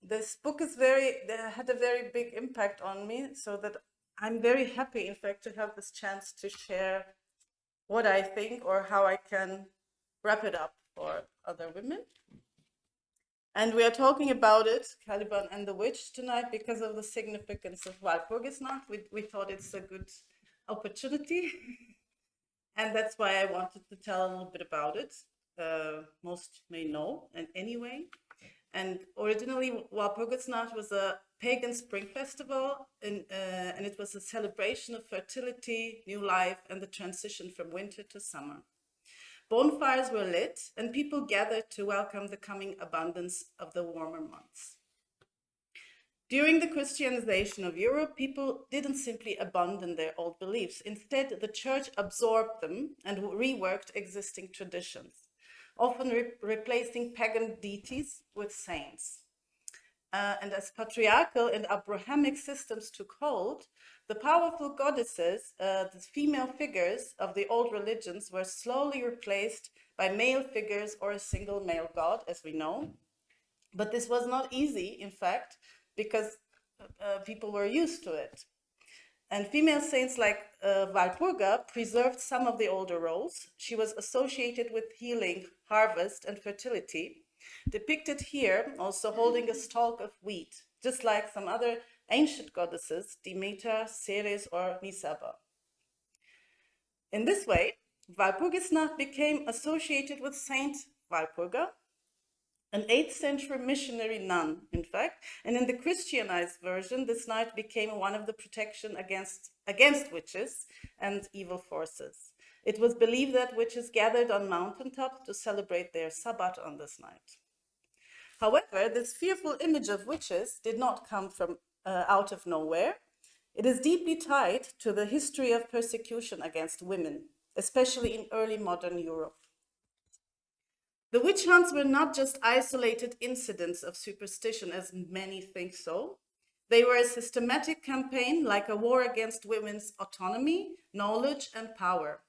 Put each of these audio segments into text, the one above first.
this book had a very big impact on me, so that I'm very happy, in fact, to have this chance to share what I think or how I can wrap it up for other women. And we are talking about it, Caliban and the Witch, tonight because of the significance of Walpurgisnacht. We thought it's a good opportunity. And that's why I wanted to tell a little bit about it. Most may know, and anyway. And originally, Walpurgisnacht was a pagan spring festival, and it was a celebration of fertility, new life, and the transition from winter to summer. Bonfires were lit, and people gathered to welcome the coming abundance of the warmer months. During the Christianization of Europe, people didn't simply abandon their old beliefs. Instead, the church absorbed them and reworked existing traditions, often replacing pagan deities with saints. And as patriarchal and Abrahamic systems took hold, the powerful goddesses, the female figures of the old religions, were slowly replaced by male figures or a single male god, as we know. But this was not easy, in fact, because people were used to it. And female saints like Walpurga preserved some of the older roles. She was associated with healing, harvest, and fertility, depicted here also holding a stalk of wheat, just like some other ancient goddesses, Demeter, Ceres, or Nisaba. In this way, Walpurgisnacht became associated with Saint Walpurga, an 8th century missionary nun, in fact, and in the Christianized version, this night became one of the protection against witches and evil forces. It was believed that witches gathered on mountaintops to celebrate their Sabbath on this night. However, this fearful image of witches did not come from out of nowhere. It is deeply tied to the history of persecution against women, especially in early modern Europe. The witch hunts were not just isolated incidents of superstition, as many think so. They were a systematic campaign, like a war against women's autonomy, knowledge, and power.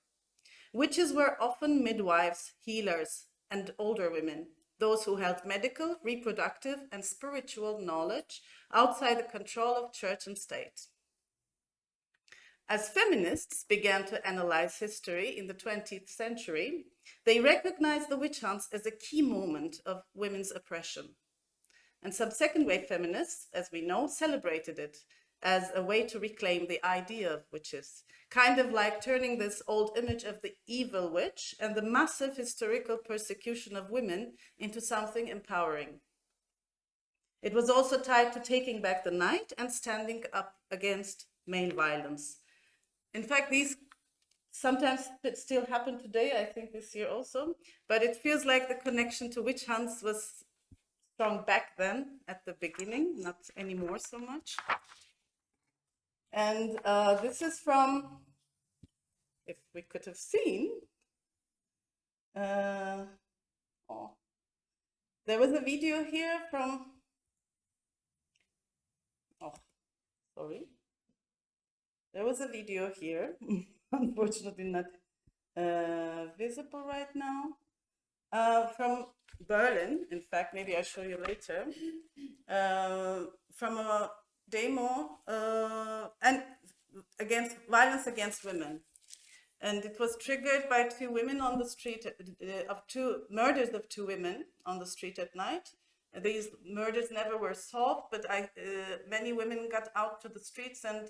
Witches were often midwives, healers, and older women, those who held medical, reproductive, and spiritual knowledge outside the control of church and state. As feminists began to analyze history in the 20th century, they recognized the witch hunts as a key moment of women's oppression. And some second-wave feminists, as we know, celebrated it as a way to reclaim the idea of witches, kind of like turning this old image of the evil witch and the massive historical persecution of women into something empowering. It was also tied to taking back the night and standing up against male violence. In fact, these sometimes still happen today, I think this year also, but it feels like the connection to witch hunts was strong back then at the beginning, not anymore so much. And this is from, if we could have seen, there was a video here from, there was a video here, unfortunately not visible right now, from Berlin. In fact, maybe I'll show you later, from a demo and against violence against women. And it was triggered by two women on the street, murders of two women on the street at night. These murders never were solved, but many women got out to the streets and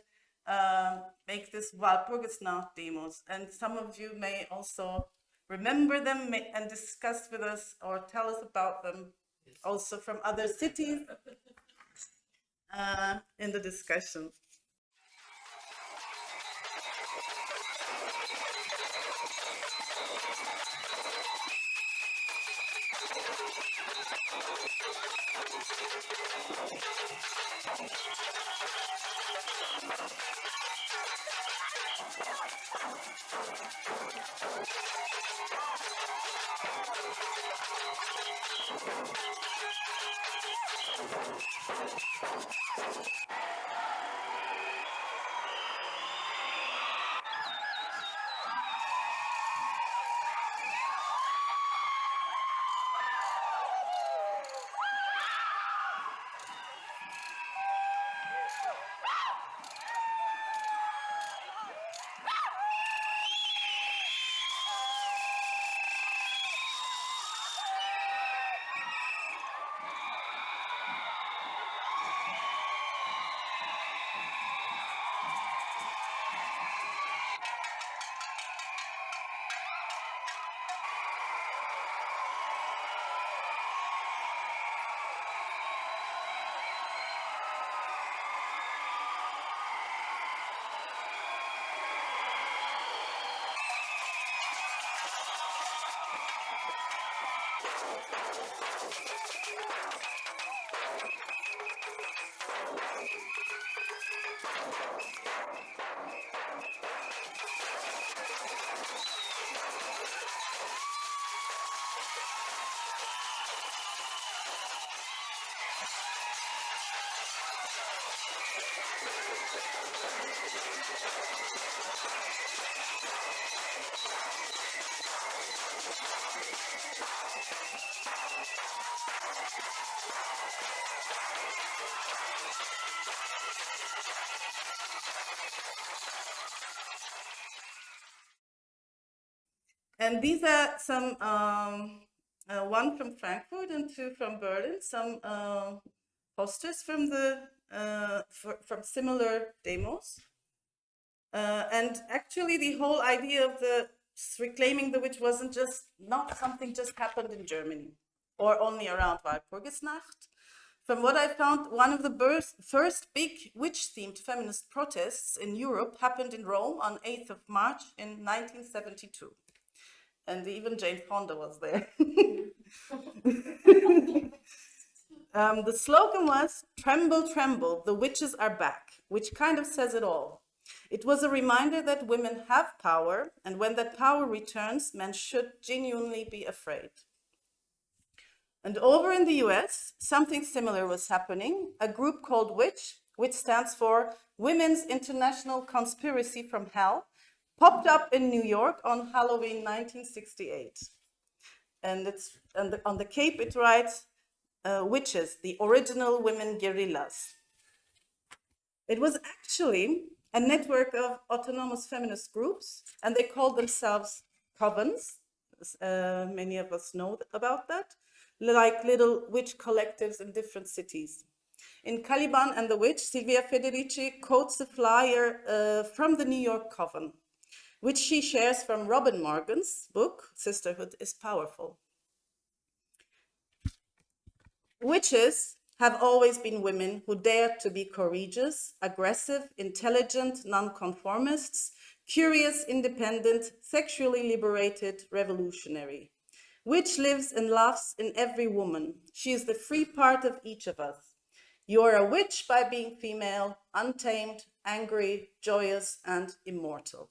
make this Walpurgisnacht demos. And some of you may also remember them and discuss with us or tell us about them also from other cities in the discussion. And these are some, one from Frankfurt and two from Berlin, some posters from the from similar demos. And actually the whole idea of the reclaiming the witch wasn't just, not something just happened in Germany or only around Walpurgisnacht. From what I found, one of the first big witch-themed feminist protests in Europe happened in Rome on 8th of March in 1972. And even Jane Fonda was there. The slogan was, "Tremble, tremble, the witches are back," which kind of says it all. It was a reminder that women have power, and when that power returns, men should genuinely be afraid. And over in the US, something similar was happening. A group called WITCH, which stands for Women's International Conspiracy from Hell, popped up in New York on Halloween 1968. And it's on the cape it writes, "Witches, the original women guerrillas." It was actually a network of autonomous feminist groups, and they called themselves covens. Many of us know about that, like little witch collectives in different cities. In Caliban and the Witch, Silvia Federici quotes a flyer from the New York Coven, which she shares from Robin Morgan's book, Sisterhood is Powerful. Witches have always been women who dared to be courageous, aggressive, intelligent, nonconformists, curious, independent, sexually liberated, revolutionary. Witch lives and laughs in every woman. She is the free part of each of us. You are a witch by being female, untamed, angry, joyous, and immortal.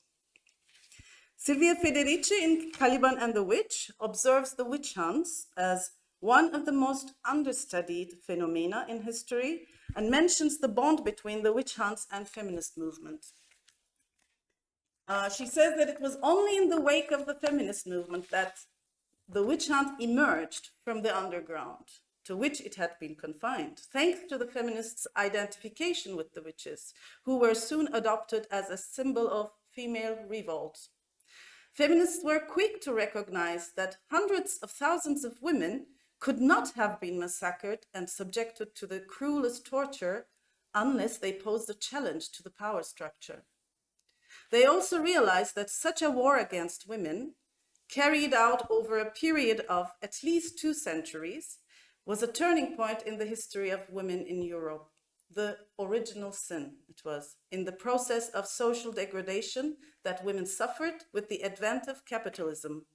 Silvia Federici in Caliban and the Witch observes the witch hunts as one of the most understudied phenomena in history and mentions the bond between the witch hunts and feminist movement. She says that it was only in the wake of the feminist movement that the witch hunt emerged from the underground, to which it had been confined, thanks to the feminists' identification with the witches, who were soon adopted as a symbol of female revolt. Feminists were quick to recognize that hundreds of thousands of women could not have been massacred and subjected to the cruelest torture unless they posed a challenge to the power structure. They also realized that such a war against women, carried out over a period of at least 2 centuries, was a turning point in the history of women in Europe. The original sin, it was, in the process of social degradation that women suffered with the advent of capitalism.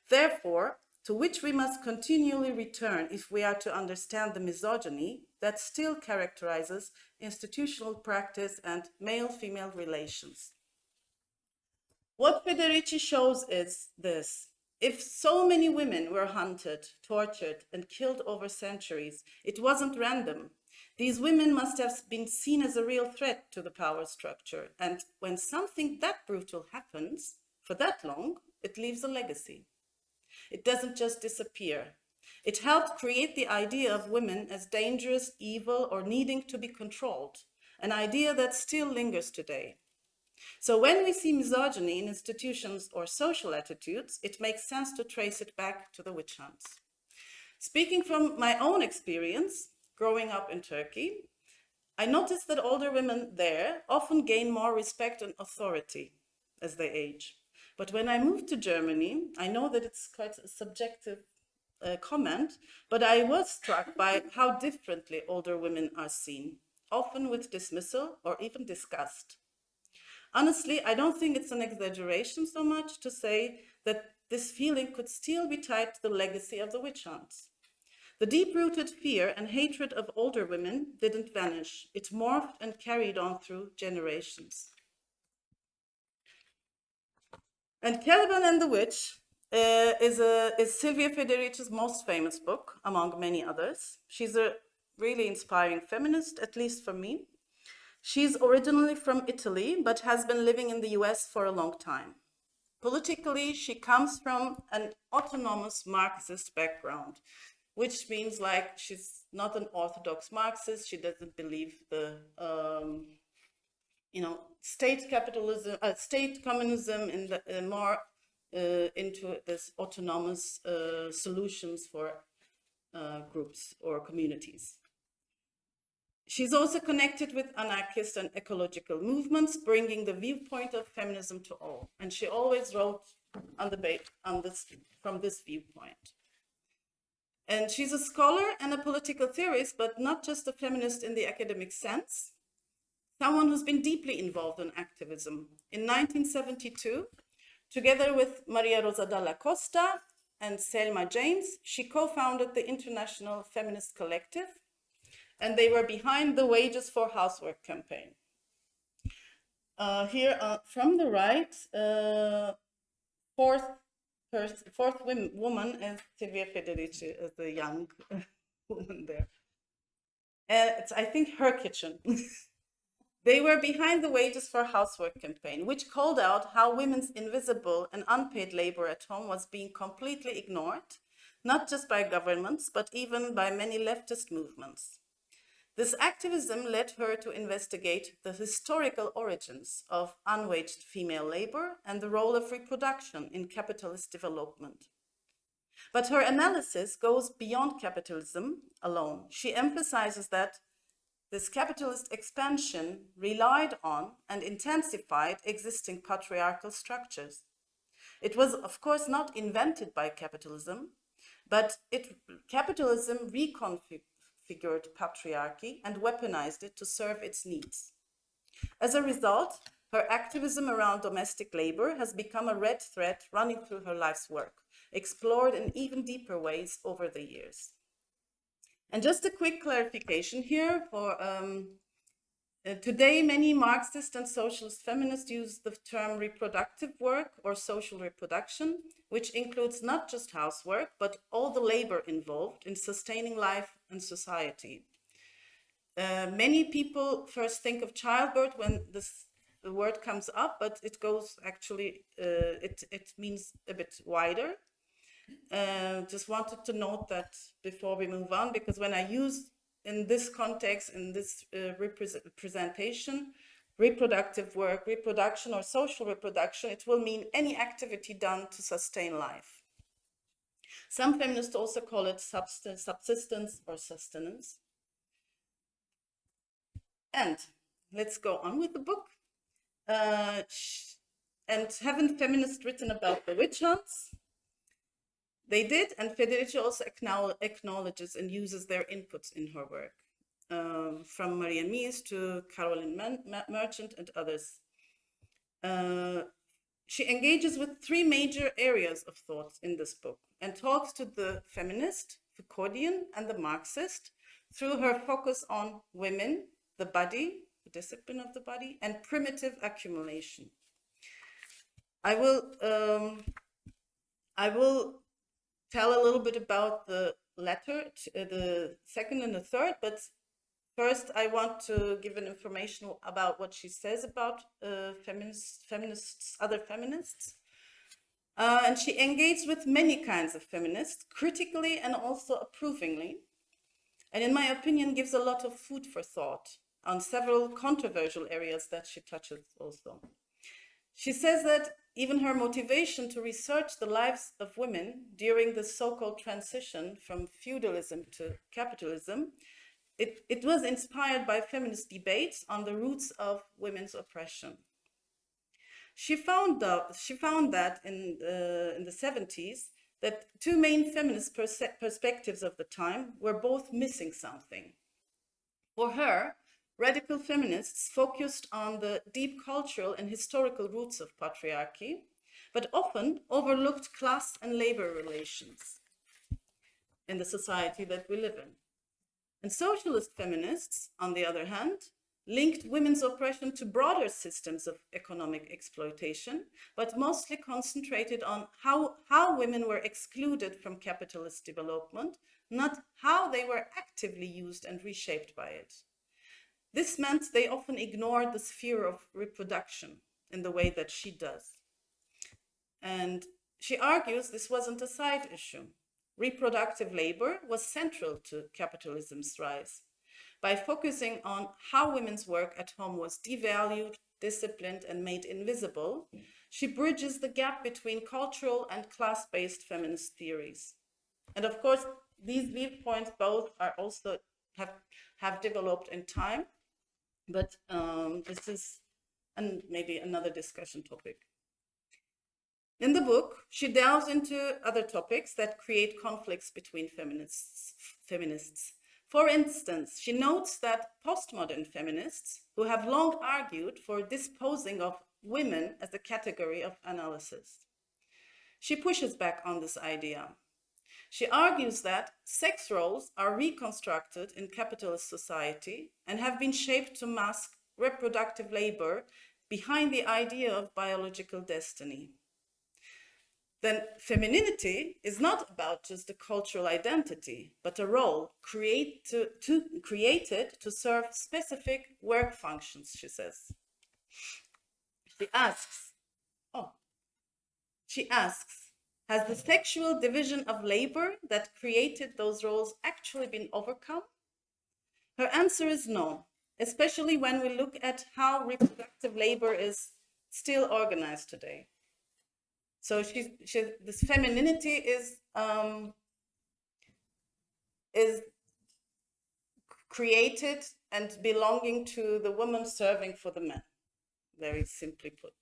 Therefore, to which we must continually return if we are to understand the misogyny that still characterizes institutional practice and male-female relations. What Federici shows is this: if so many women were hunted, tortured, and killed over centuries, it wasn't random. These women must have been seen as a real threat to the power structure. And when something that brutal happens for that long, it leaves a legacy. It doesn't just disappear. It helped create the idea of women as dangerous, evil, or needing to be controlled, an idea that still lingers today. So when we see misogyny in institutions or social attitudes, it makes sense to trace it back to the witch hunts. Speaking from my own experience, growing up in Turkey, I noticed that older women there often gain more respect and authority as they age. But when I moved to Germany, I know that it's quite a subjective comment, but I was struck by how differently older women are seen, often with dismissal or even disgust. Honestly, I don't think it's an exaggeration so much to say that this feeling could still be tied to the legacy of the witch hunts. The deep-rooted fear and hatred of older women didn't vanish. It morphed and carried on through generations. And Caliban and the Witch is Silvia Federici's most famous book, among many others. She's a really inspiring feminist, at least for me. She's originally from Italy, but has been living in the US for a long time. Politically, she comes from an autonomous Marxist background, which means like she's not an orthodox Marxist. She doesn't believe the state capitalism, state communism, in the more into this autonomous solutions for groups or communities. She's also connected with anarchist and ecological movements, bringing the viewpoint of feminism to all. And she always wrote on from this viewpoint. And she's a scholar and a political theorist, but not just a feminist in the academic sense. Someone who's been deeply involved in activism. In 1972, together with Maria Rosa Dalla Costa and Selma James, she co-founded the International Feminist Collective, and they were behind the Wages for Housework campaign. Here from the right, fourth woman is Silvia Federici, the young woman there. It's, I think, her kitchen. They were behind the Wages for Housework campaign, which called out how women's invisible and unpaid labor at home was being completely ignored, not just by governments, but even by many leftist movements. This activism led her to investigate the historical origins of unwaged female labor and the role of reproduction in capitalist development. But her analysis goes beyond capitalism alone. She emphasizes that this capitalist expansion relied on and intensified existing patriarchal structures. It was, of course, not invented by capitalism, but capitalism reconfigured patriarchy and weaponized it to serve its needs. As a result, her activism around domestic labor has become a red thread running through her life's work, explored in even deeper ways over the years. And just a quick clarification here for today, many Marxist and socialist feminists use the term reproductive work or social reproduction, which includes not just housework, but all the labor involved in sustaining life and society. Many people first think of childbirth when the word comes up, but it goes actually, it means a bit wider. Just wanted to note that before we move on, because when I use in this context, in this presentation, reproductive work, reproduction or social reproduction, it will mean any activity done to sustain life. Some feminists also call it subsistence or sustenance. And let's go on with the book. And haven't feminists written about the witch hunts? They did, and Federici also acknowledges and uses their inputs in her work, from Maria Mies to Caroline Merchant and others. She engages with three major areas of thought in this book and talks to the feminist, Foucauldian, and the Marxist through her focus on women, the body, the discipline of the body, and primitive accumulation. I will tell a little bit about the latter, the second and the third, but first I want to give an information about what she says about other feminists. And she engaged with many kinds of feminists, critically and also approvingly, and in my opinion gives a lot of food for thought on several controversial areas that she touches also. She says that even her motivation to research the lives of women during the so-called transition from feudalism to capitalism, it was inspired by feminist debates on the roots of women's oppression. She found that in the 70s, that two main feminist perspectives of the time were both missing something. For her, radical feminists focused on the deep cultural and historical roots of patriarchy, but often overlooked class and labor relations in the society that we live in. And socialist feminists, on the other hand, linked women's oppression to broader systems of economic exploitation, but mostly concentrated on how women were excluded from capitalist development, not how they were actively used and reshaped by it. This meant they often ignored the sphere of reproduction in the way that she does. And she argues this wasn't a side issue. Reproductive labor was central to capitalism's rise. By focusing on how women's work at home was devalued, disciplined, and made invisible, she bridges the gap between cultural and class-based feminist theories. And of course, these viewpoints both are also have developed in time, but this is maybe another discussion topic. In the book, she delves into other topics that create conflicts between feminists. For instance, she notes that postmodern feminists, who have long argued for disposing of women as a category of analysis. She pushes back on this idea. She argues that sex roles are reconstructed in capitalist society and have been shaped to mask reproductive labor behind the idea of biological destiny. Then femininity is not about just a cultural identity, but a role created to serve specific work functions, she says. She asks, has the sexual division of labor that created those roles actually been overcome? Her answer is no, especially when we look at how reproductive labor is still organized today. So this femininity is created and belonging to the woman serving for the man, very simply put.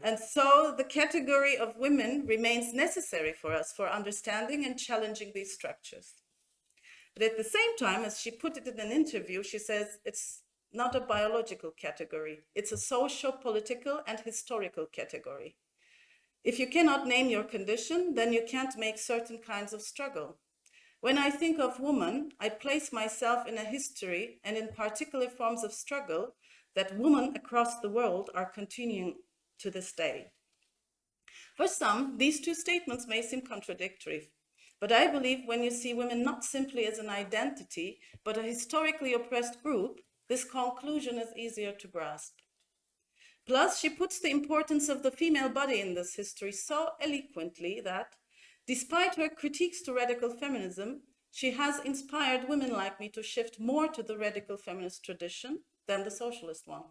And so the category of women remains necessary for us for understanding and challenging these structures. But at the same time, as she put it in an interview, she says it's not a biological category. It's a social, political, and historical category. If you cannot name your condition, then you can't make certain kinds of struggle. When I think of woman, I place myself in a history and in particular forms of struggle that women across the world are continuing to this day. For some, these two statements may seem contradictory, but I believe when you see women not simply as an identity, but a historically oppressed group, this conclusion is easier to grasp. Plus, she puts the importance of the female body in this history so eloquently that, despite her critiques to radical feminism, she has inspired women like me to shift more to the radical feminist tradition than the socialist one.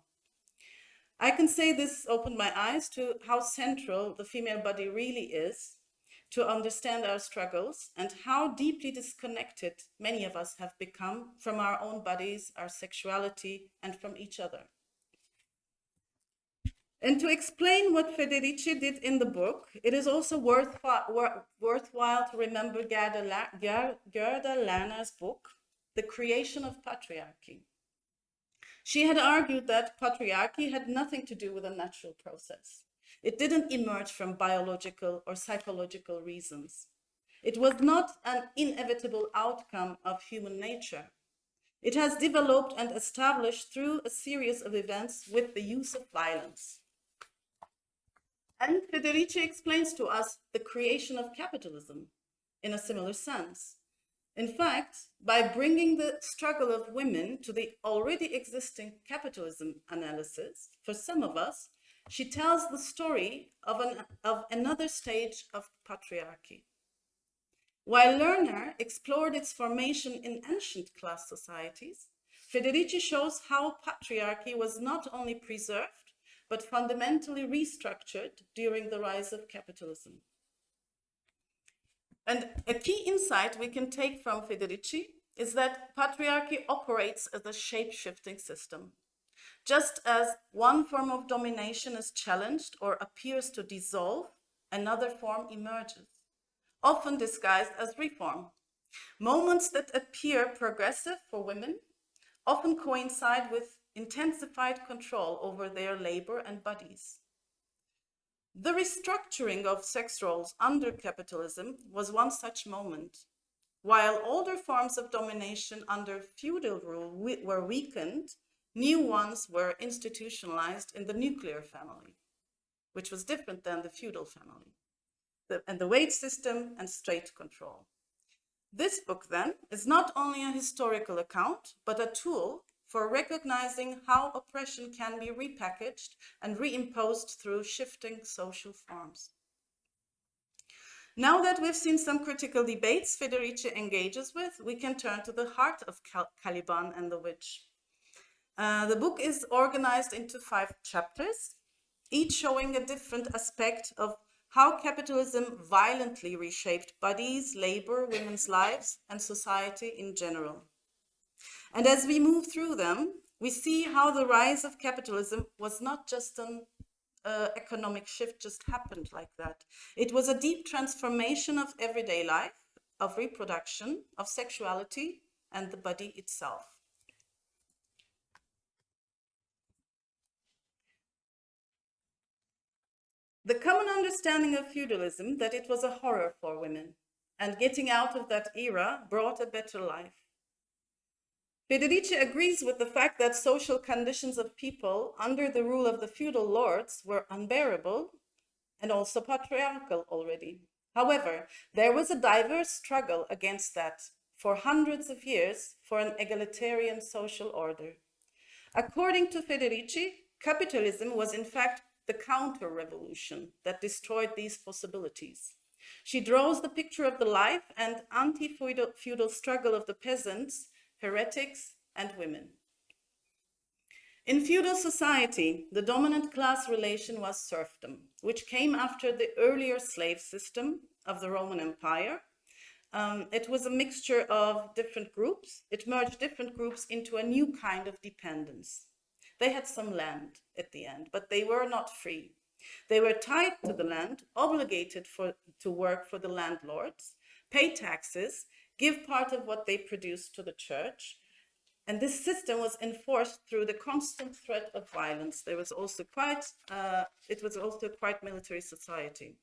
I can say this opened my eyes to how central the female body really is to understand our struggles and how deeply disconnected many of us have become from our own bodies, our sexuality, and from each other. And to explain what Federici did in the book, it is also worthwhile to remember Gerda Lerner's book, The Creation of Patriarchy. She had argued that patriarchy had nothing to do with a natural process. It didn't emerge from biological or psychological reasons. It was not an inevitable outcome of human nature. It has developed and established through a series of events with the use of violence. And Federici explains to us the creation of capitalism in a similar sense. In fact, by bringing the struggle of women to the already existing capitalism analysis, for some of us, she tells the story of another stage of patriarchy. While Lerner explored its formation in ancient class societies, Federici shows how patriarchy was not only preserved, but fundamentally restructured during the rise of capitalism. And a key insight we can take from Federici is that patriarchy operates as a shape-shifting system. Just as one form of domination is challenged or appears to dissolve, another form emerges, often disguised as reform. Moments that appear progressive for women often coincide with intensified control over their labor and bodies. The restructuring of sex roles under capitalism was one such moment. While older forms of domination under feudal rule were weakened, new ones were institutionalized in the nuclear family, which was different than the feudal family, and the wage system and state control. This book, then, is not only a historical account, but a tool for recognizing how oppression can be repackaged and reimposed through shifting social forms. Now that we've seen some critical debates Federici engages with, we can turn to the heart of Caliban and the witch. The book is organized into 5 chapters, each showing a different aspect of how capitalism violently reshaped bodies, labor, women's lives, and society in general. And as we move through them, we see how the rise of capitalism was not just an economic shift just happened like that. It was a deep transformation of everyday life, of reproduction, of sexuality, and the body itself. The common understanding of feudalism that it was a horror for women, and getting out of that era brought a better life. Federici agrees with the fact that social conditions of people under the rule of the feudal lords were unbearable and also patriarchal already. However, there was a diverse struggle against that for hundreds of years for an egalitarian social order. According to Federici, capitalism was in fact the counter-revolution that destroyed these possibilities. She draws the picture of the life and anti-feudal struggle of the peasants, heretics, and women. In feudal society, the dominant class relation was serfdom, which came after the earlier slave system of the Roman Empire. It was a mixture of different groups. It merged different groups into a new kind of dependence. They had some land at the end, but they were not free. They were tied to the land, obligated to work for the landlords, pay taxes, give part of what they produced to the church. And this system was enforced through the constant threat of violence. It was also quite military society.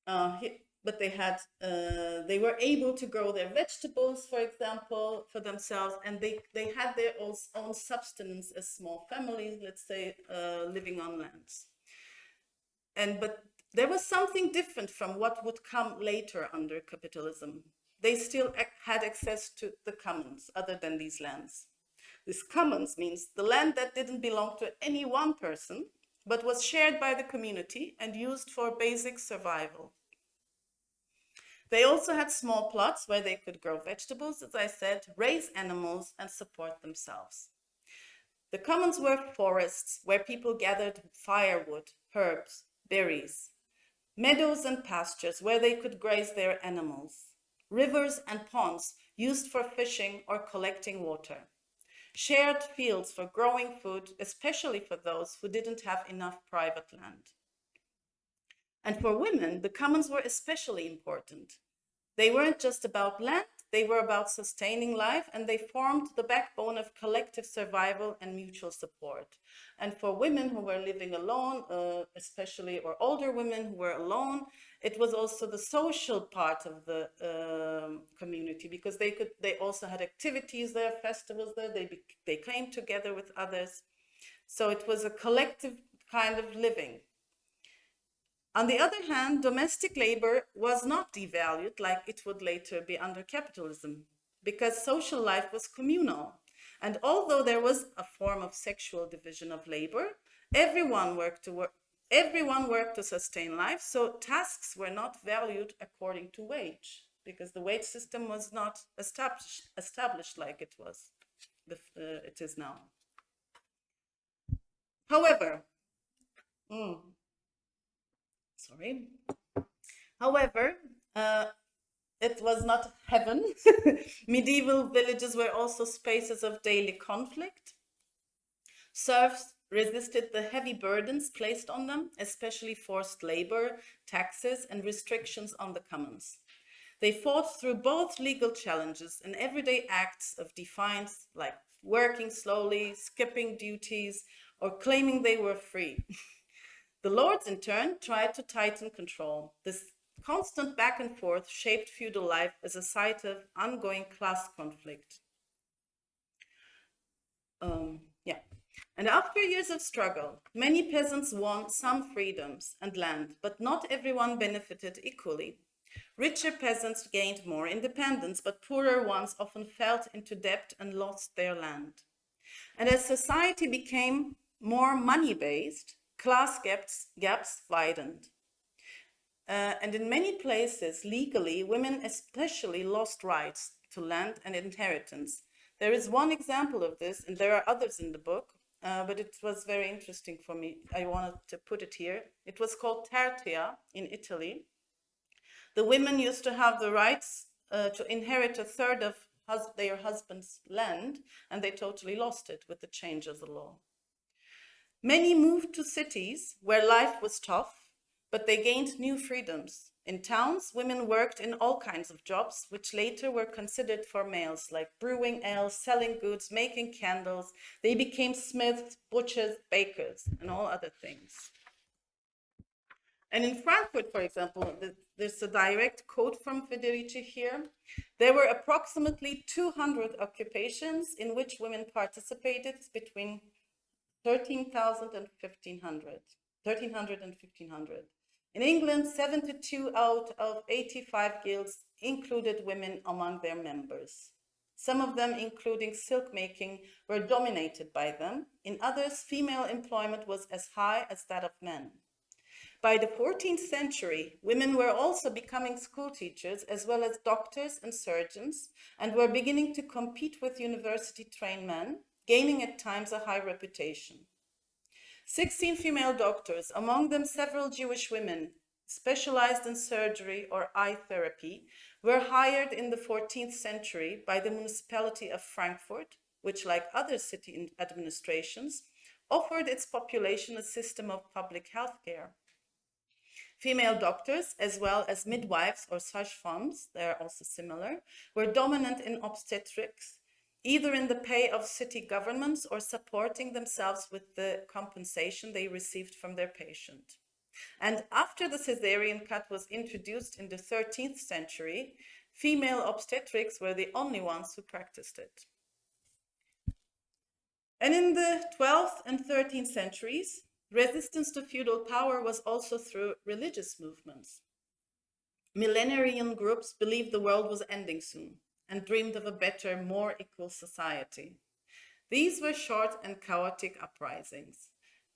But they were able to grow their vegetables, for example, for themselves, and they had their own subsistence as small families, let's say, living on lands. But there was something different from what would come later under capitalism. They still had access to the commons other than these lands. This commons means the land that didn't belong to any one person, but was shared by the community and used for basic survival. They also had small plots where they could grow vegetables, as I said, raise animals, and support themselves. The commons were forests where people gathered firewood, herbs, berries, meadows and pastures where they could graze their animals, rivers and ponds used for fishing or collecting water, shared fields for growing food, especially for those who didn't have enough private land. And for women, the commons were especially important. They weren't just about land, they were about sustaining life, and they formed the backbone of collective survival and mutual support. And for women who were living alone, especially, or older women who were alone, it was also the social part of the community, because they also had activities there, festivals there, they came together with others. So it was a collective kind of living. On the other hand, domestic labor was not devalued like it would later be under capitalism, because social life was communal. And although there was a form of sexual division of labor, everyone worked to sustain life, so tasks were not valued according to wage, because the wage system was not established like it is now. However, it was not heaven. Medieval villages were also spaces of daily conflict. Serfs resisted the heavy burdens placed on them, especially forced labor, taxes, and restrictions on the commons. They fought through both legal challenges and everyday acts of defiance, like working slowly, skipping duties, or claiming they were free. The lords, in turn, tried to tighten control. This constant back and forth shaped feudal life as a site of ongoing class conflict. And after years of struggle, many peasants won some freedoms and land, but not everyone benefited equally. Richer peasants gained more independence, but poorer ones often fell into debt and lost their land. And as society became more money-based, class gaps widened. And in many places, legally, women especially lost rights to land and inheritance. There is one example of this, and there are others in the book, but it was very interesting for me. I wanted to put it here. It was called tertia in Italy. The women used to have the rights to inherit a third of their husband's land, and they totally lost it with the change of the law. Many moved to cities where life was tough, but they gained new freedoms. In towns, women worked in all kinds of jobs, which later were considered for males, like brewing ale, selling goods, making candles. They became smiths, butchers, bakers, and all other things. And in Frankfurt, for example, there's a direct quote from Federici here. There were approximately 200 occupations in which women participated between 1300 and 1500. In England, 72 out of 85 guilds included women among their members. Some of them, including silk making, were dominated by them. In others, female employment was as high as that of men. By the 14th century, women were also becoming school teachers as well as doctors and surgeons, and were beginning to compete with university-trained men, gaining at times a high reputation. 16 female doctors, among them several Jewish women, specialized in surgery or eye therapy, were hired in the 14th century by the municipality of Frankfurt, which, like other city administrations, offered its population a system of public health care. Female doctors, as well as midwives or sages-femmes, they are also similar, were dominant in obstetrics, either in the pay of city governments or supporting themselves with the compensation they received from their patient. And after the caesarean cut was introduced in the 13th century, female obstetrics were the only ones who practiced it. And in the 12th and 13th centuries, resistance to feudal power was also through religious movements. Millenarian groups believed the world was ending soon and dreamed of a better, more equal society. These were short and chaotic uprisings.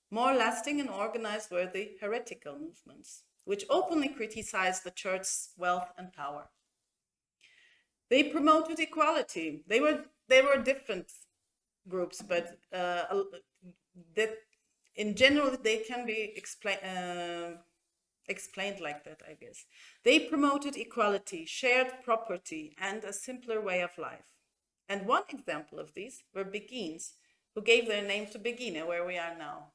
More lasting and organized were the heretical movements, which openly criticized the church's wealth and power. They promoted equality. They were different groups, but that in general they can be explained like that, I guess. They promoted equality, shared property, and a simpler way of life. And one example of these were Beguines, who gave their name to Begine, where we are now.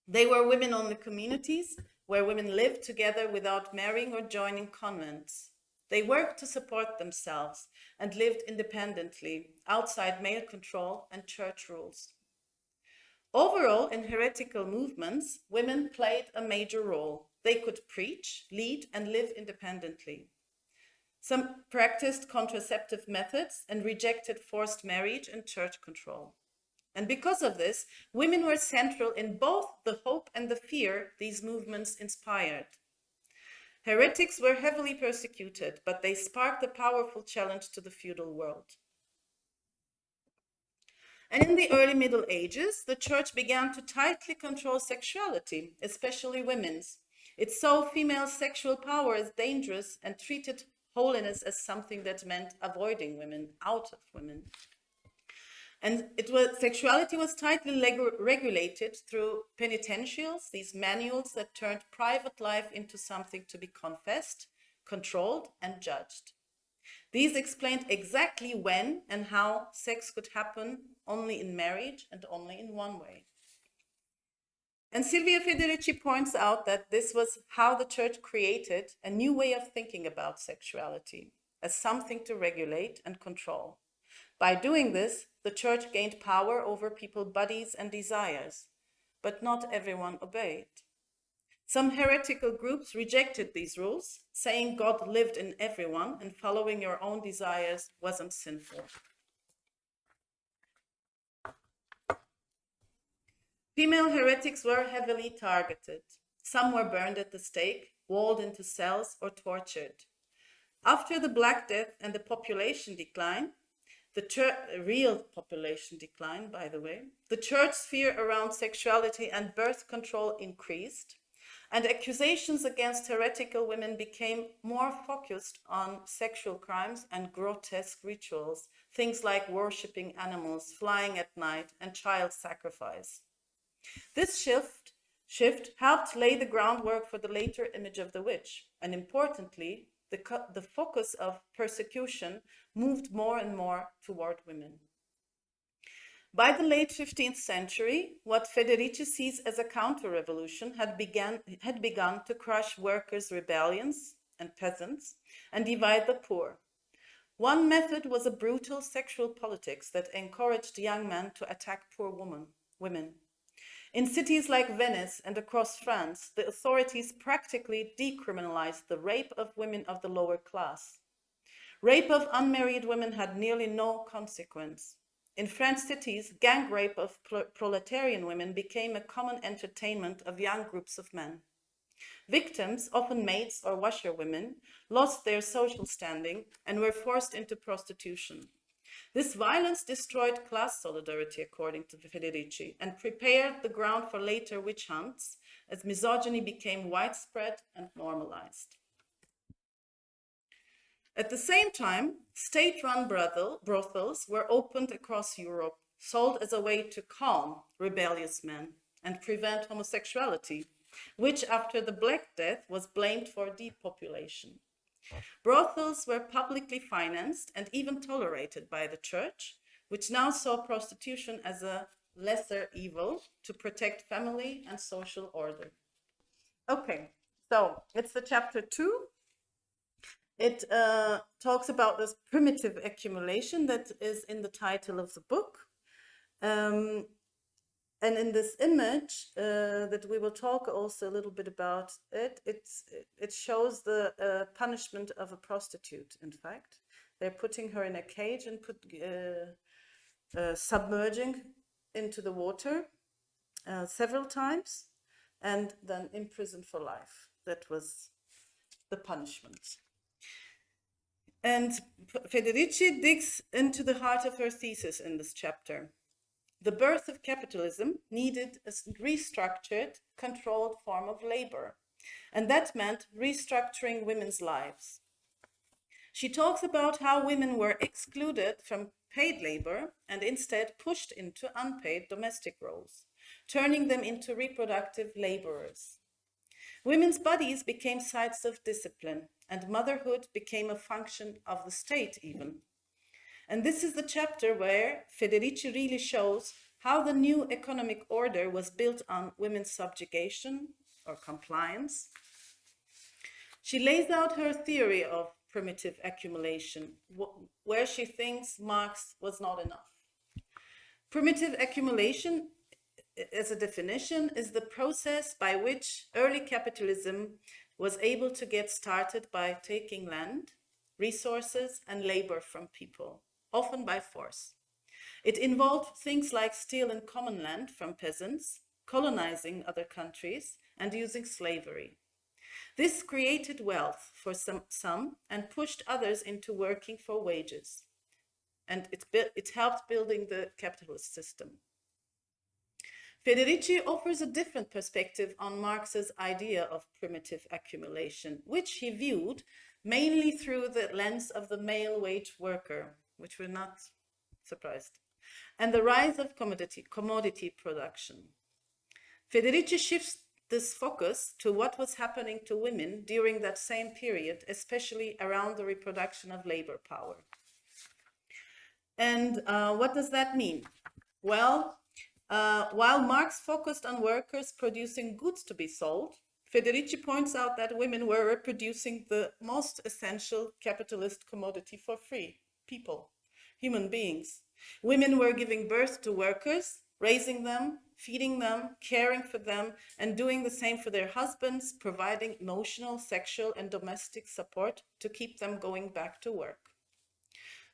They were women-only communities where women lived together without marrying or joining convents. They worked to support themselves and lived independently, outside male control and church rules. Overall, in heretical movements, women played a major role. They could preach, lead, and live independently. Some practiced contraceptive methods and rejected forced marriage and church control. And because of this, women were central in both the hope and the fear these movements inspired. Heretics were heavily persecuted, but they sparked a powerful challenge to the feudal world. And in the early Middle Ages, the church began to tightly control sexuality, especially women's. It saw female sexual power as dangerous and treated holiness as something that meant avoiding women, out of women. And sexuality was tightly regulated through penitentials, these manuals that turned private life into something to be confessed, controlled, and judged. These explained exactly when and how sex could happen only in marriage and only in one way. And Silvia Federici points out that this was how the church created a new way of thinking about sexuality as something to regulate and control. By doing this, the church gained power over people's bodies and desires. but not everyone obeyed. Some heretical groups rejected these rules, saying God lived in everyone and following your own desires wasn't sinful. Female heretics were heavily targeted. Some were burned at the stake, walled into cells, or tortured. After the Black Death and the population decline, real population decline, by the way, the church sphere around sexuality and birth control increased, and accusations against heretical women became more focused on sexual crimes and grotesque rituals, things like worshipping animals, flying at night, and child sacrifice. This shift helped lay the groundwork for the later image of the witch, and importantly, the focus of persecution moved more and more toward women. By the late 15th century, what Federici sees as a counter-revolution had begun to crush workers' rebellions and peasants and divide the poor. One method was a brutal sexual politics that encouraged young men to attack poor women. In cities like Venice and across France, the authorities practically decriminalized the rape of women of the lower class. Rape of unmarried women had nearly no consequence. In French cities, gang rape of proletarian women became a common entertainment of young groups of men. Victims, often maids or washerwomen, lost their social standing and were forced into prostitution. This violence destroyed class solidarity, according to Federici, and prepared the ground for later witch hunts as misogyny became widespread and normalized. At the same time, state-run brothels were opened across Europe, sold as a way to calm rebellious men and prevent homosexuality, which after the Black Death was blamed for depopulation. Brothels were publicly financed and even tolerated by the church, which now saw prostitution as a lesser evil to protect family and social order. Okay, so it's the chapter 2. It talks about this primitive accumulation that is in the title of the book. And in this image that we will talk also a little bit about it shows the punishment of a prostitute, in fact. They're putting her in a cage and submerging into the water several times and then imprisoned for life. That was the punishment. And Federici digs into the heart of her thesis in this chapter. The birth of capitalism needed a restructured, controlled form of labor, and that meant restructuring women's lives. She talks about how women were excluded from paid labor and instead pushed into unpaid domestic roles, turning them into reproductive laborers. Women's bodies became sites of discipline, and motherhood became a function of the state even. And this is the chapter where Federici really shows how the new economic order was built on women's subjugation or compliance. She lays out her theory of primitive accumulation, where she thinks Marx was not enough. Primitive accumulation, as a definition, is the process by which early capitalism was able to get started by taking land, resources, and labor from people, often by force. It involved things like stealing common land from peasants, colonizing other countries, and using slavery. This created wealth for some and pushed others into working for wages. And it helped building the capitalist system. Federici offers a different perspective on Marx's idea of primitive accumulation, which he viewed mainly through the lens of the male wage worker, which we're not surprised, and the rise of commodity production. Federici shifts this focus to what was happening to women during that same period, especially around the reproduction of labor power. And what does that mean? Well, while Marx focused on workers producing goods to be sold, Federici points out that women were reproducing the most essential capitalist commodity for free, people, human beings. Women were giving birth to workers, raising them, feeding them, caring for them, and doing the same for their husbands, providing emotional, sexual, and domestic support to keep them going back to work.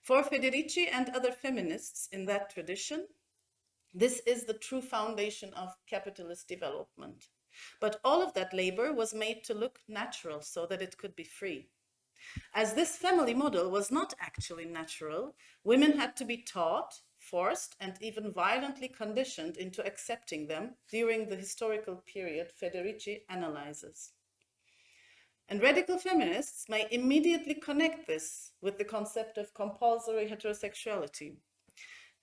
For Federici and other feminists in that tradition, this is the true foundation of capitalist development. But all of that labor was made to look natural so that it could be free. As this family model was not actually natural, women had to be taught, forced, and even violently conditioned into accepting them during the historical period Federici analyzes. And radical feminists may immediately connect this with the concept of compulsory heterosexuality.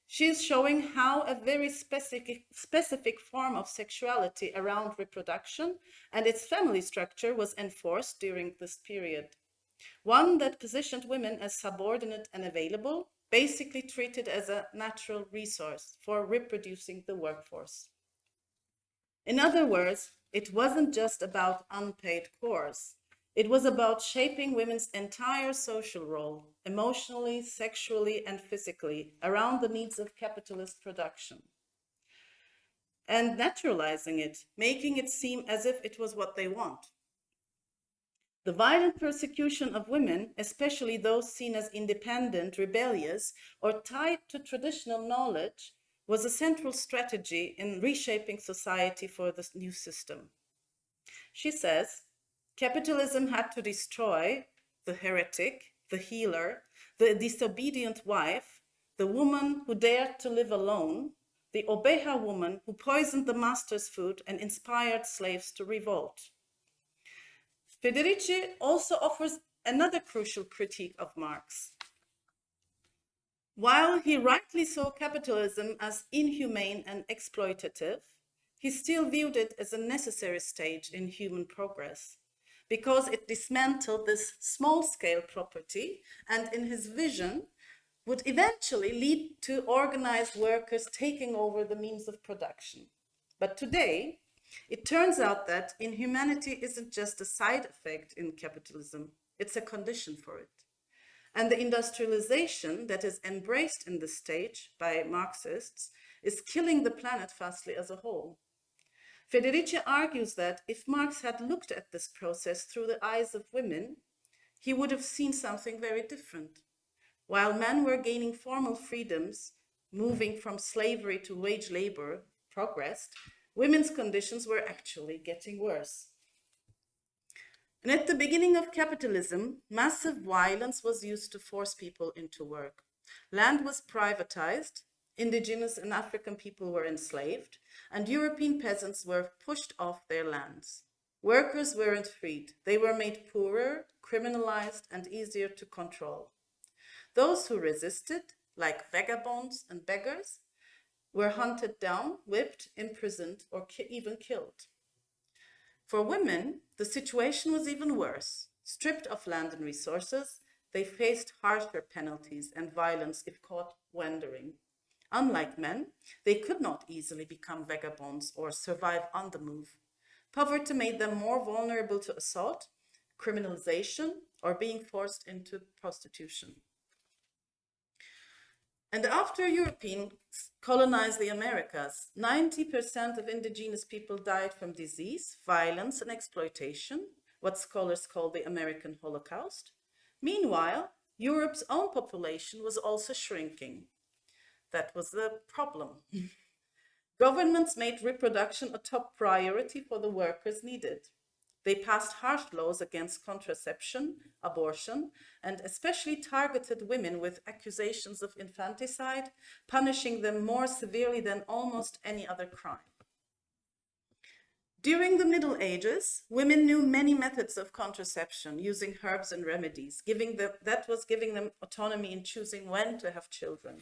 She is showing how a very specific form of sexuality around reproduction and its family structure was enforced during this period. One that positioned women as subordinate and available, basically treated as a natural resource for reproducing the workforce. In other words, it wasn't just about unpaid chores. It was about shaping women's entire social role, emotionally, sexually, and physically, around the needs of capitalist production. And naturalizing it, making it seem as if it was what they want. The violent persecution of women, especially those seen as independent, rebellious, or tied to traditional knowledge, was a central strategy in reshaping society for this new system. She says, capitalism had to destroy the heretic, the healer, the disobedient wife, the woman who dared to live alone, the oveja woman who poisoned the master's food and inspired slaves to revolt. Federici also offers another crucial critique of Marx. While he rightly saw capitalism as inhumane and exploitative, he still viewed it as a necessary stage in human progress because it dismantled this small-scale property and, in his vision, would eventually lead to organized workers taking over the means of production. But today, it turns out that inhumanity isn't just a side effect in capitalism, it's a condition for it. And the industrialization that is embraced in this stage by Marxists is killing the planet fastly as a whole. Federici argues that if Marx had looked at this process through the eyes of women, he would have seen something very different. While men were gaining formal freedoms, moving from slavery to wage labor progressed, women's conditions were actually getting worse. And at the beginning of capitalism, massive violence was used to force people into work. Land was privatized, indigenous and African people were enslaved, and European peasants were pushed off their lands. Workers weren't freed. They were made poorer, criminalized, and easier to control. Those who resisted, like vagabonds and beggars, were hunted down, whipped, imprisoned, or even killed. For women, the situation was even worse. Stripped of land and resources, they faced harsher penalties and violence if caught wandering. Unlike men, they could not easily become vagabonds or survive on the move. Poverty made them more vulnerable to assault, criminalization, or being forced into prostitution. And after Europeans colonized the Americas, 90% of indigenous people died from disease, violence, and exploitation, what scholars call the American Holocaust. Meanwhile, Europe's own population was also shrinking. That was the problem. Governments made reproduction a top priority for the workers needed. They passed harsh laws against contraception, abortion, and especially targeted women with accusations of infanticide, punishing them more severely than almost any other crime. During the Middle Ages, women knew many methods of contraception using herbs and remedies, that was giving them autonomy in choosing when to have children.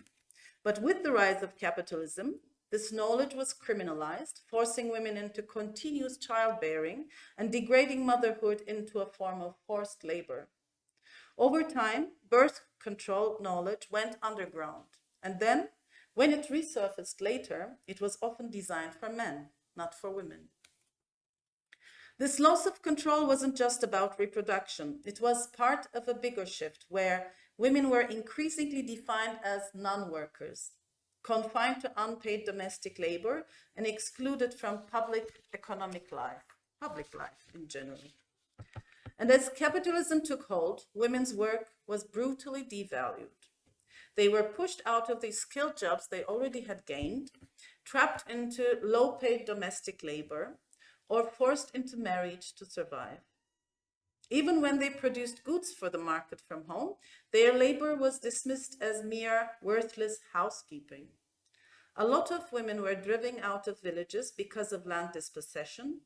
But with the rise of capitalism, this knowledge was criminalized, forcing women into continuous childbearing and degrading motherhood into a form of forced labor. Over time, birth control knowledge went underground, and then, when it resurfaced later, it was often designed for men, not for women. This loss of control wasn't just about reproduction. It was part of a bigger shift where women were increasingly defined as non-workers, confined to unpaid domestic labor, and excluded from public economic life, public life in general. And as capitalism took hold, women's work was brutally devalued. They were pushed out of the skilled jobs they already had gained, trapped into low-paid domestic labor, or forced into marriage to survive. Even when they produced goods for the market from home, their labor was dismissed as mere worthless housekeeping. A lot of women were driven out of villages because of land dispossession.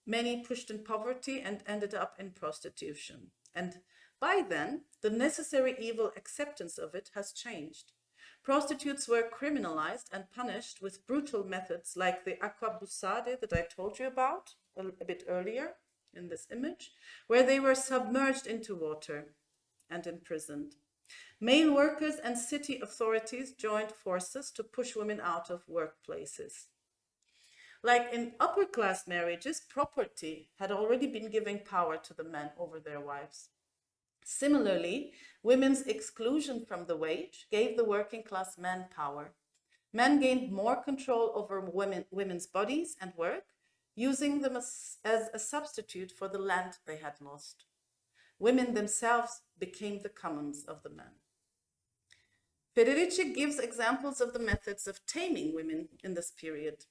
Many pushed in poverty and ended up in prostitution. And by then, the necessary evil acceptance of it has changed. Prostitutes were criminalized and punished with brutal methods like the accabusade that I told you about a bit earlier in this image, where they were submerged into water and imprisoned. Male workers and city authorities joined forces to push women out of workplaces. Like in upper class marriages, property had already been giving power to the men over their wives. Similarly, women's exclusion from the wage gave the working class men power. Men gained more control over women's bodies and work, using them as a substitute for the land they had lost. Women themselves became the commons of the men. Federici gives examples of the methods of taming women in this period.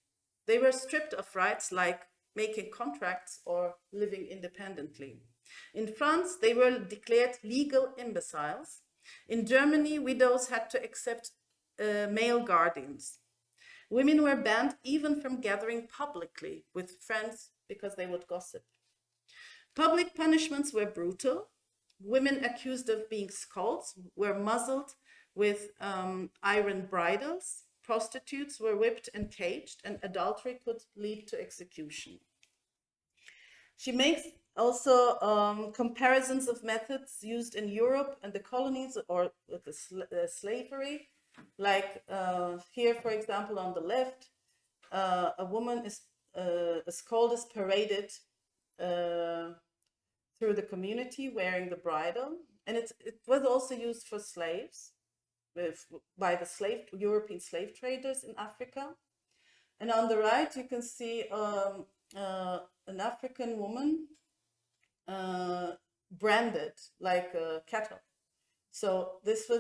They were stripped of rights like making contracts or living independently. In France, they were declared legal imbeciles. In Germany, widows had to accept male guardians. Women were banned even from gathering publicly with friends because they would gossip. Public punishments were brutal. Women accused of being scolds were muzzled with iron bridles. Prostitutes were whipped and caged, and adultery could lead to execution. She makes also comparisons of methods used in Europe and the colonies or with the slavery. Like here, for example, on the left, a woman is, a scold is paraded through the community wearing the bridle. And it was also used for slaves by the European slave traders in Africa. And on the right, you can see an African woman branded like a cattle. So this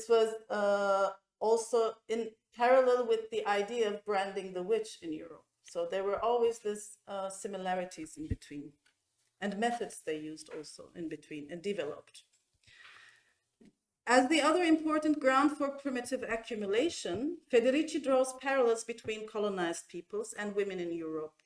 was also in parallel with the idea of branding the witch in Europe. So there were always these similarities in between, and methods they used also in between and developed. As the other important ground for primitive accumulation, Federici draws parallels between colonized peoples and women in Europe.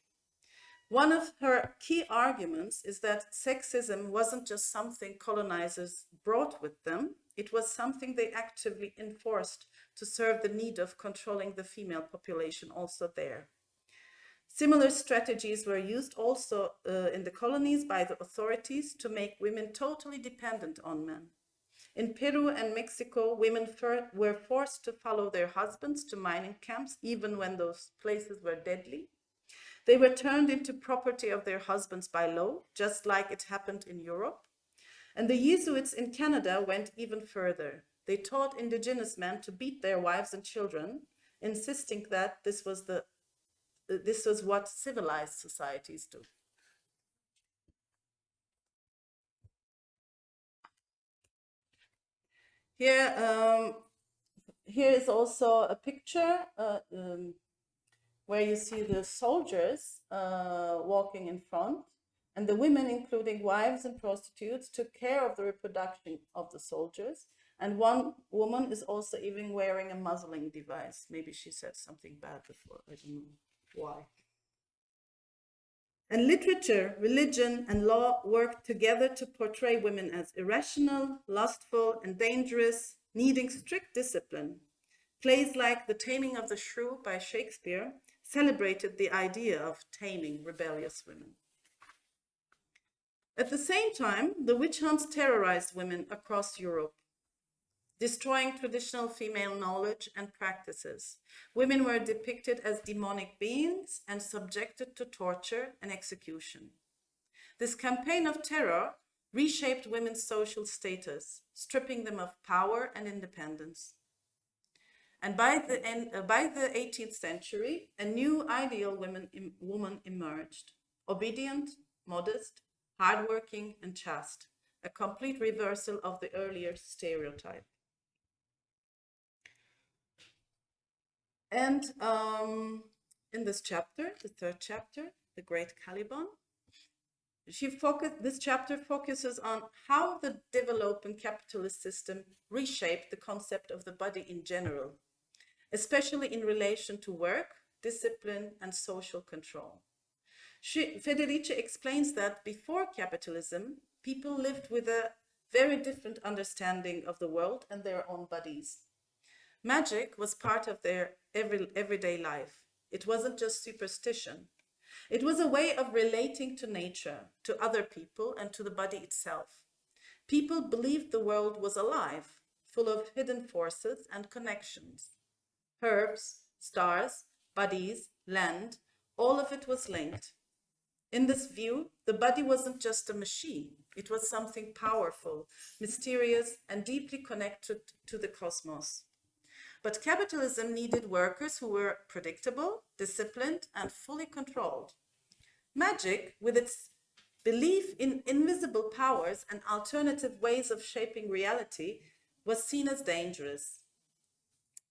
One of her key arguments is that sexism wasn't just something colonizers brought with them, it was something they actively enforced to serve the need of controlling the female population also there. Similar strategies were used also in the colonies by the authorities to make women totally dependent on men. In Peru and Mexico, women were forced to follow their husbands to mining camps, even when those places were deadly. They were turned into property of their husbands by law, just like it happened in Europe. And the Jesuits in Canada went even further. They taught indigenous men to beat their wives and children, insisting that this was what civilized societies do. Here is also a picture where you see the soldiers walking in front, and the women, including wives and prostitutes, took care of the reproduction of the soldiers. And one woman is also even wearing a muzzling device. Maybe she said something bad before, I don't know why. And literature, religion, and law worked together to portray women as irrational, lustful, and dangerous, needing strict discipline. Plays like The Taming of the Shrew by Shakespeare celebrated the idea of taming rebellious women. At the same time, the witch hunts terrorized women across Europe, destroying traditional female knowledge and practices. Women were depicted as demonic beings and subjected to torture and execution. This campaign of terror reshaped women's social status, stripping them of power and independence. And by the 18th century, a new ideal woman emerged: obedient, modest, hardworking, and chaste, a complete reversal of the earlier stereotype. And in this chapter, the third chapter, The Great Caliban, this chapter focuses on how the developing capitalist system reshaped the concept of the body in general, especially in relation to work, discipline, and social control. Federici explains that before capitalism, people lived with a very different understanding of the world and their own bodies. Magic was part of their everyday life. It wasn't just superstition. It was a way of relating to nature, to other people, and to the body itself. People believed the world was alive, full of hidden forces and connections. Herbs, stars, bodies, land, all of it was linked. In this view, the body wasn't just a machine. It was something powerful, mysterious, and deeply connected to the cosmos. But capitalism needed workers who were predictable, disciplined, and fully controlled. Magic, with its belief in invisible powers and alternative ways of shaping reality, was seen as dangerous.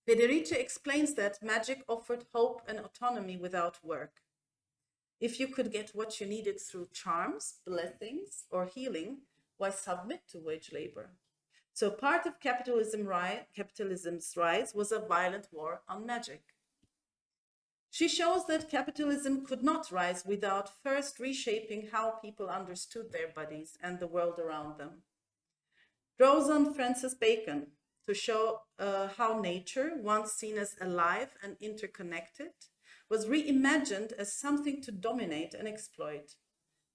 Federici explains that magic offered hope and autonomy without work. If you could get what you needed through charms, blessings, or healing, why submit to wage labor? So part of capitalism's rise was a violent war on magic. She shows that capitalism could not rise without first reshaping how people understood their bodies and the world around them. Draws on Francis Bacon to show how nature, once seen as alive and interconnected, was reimagined as something to dominate and exploit,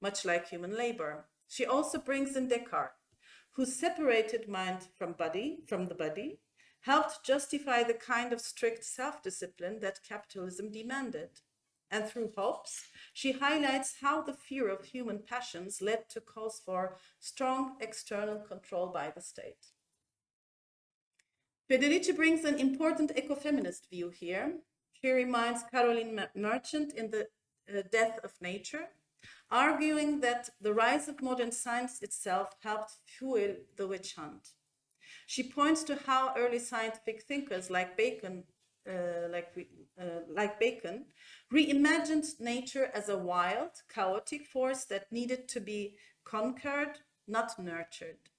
much like human labor. She also brings in Descartes, who separated mind from the body, helped justify the kind of strict self-discipline that capitalism demanded. And through Hobbes, she highlights how the fear of human passions led to calls for strong external control by the state. Federici brings an important ecofeminist view here. She reminds Caroline Merchant in The Death of Nature, arguing that the rise of modern science itself helped fuel the witch hunt. She points to how early scientific thinkers like Bacon, reimagined nature as a wild, chaotic force that needed to be conquered, not nurtured.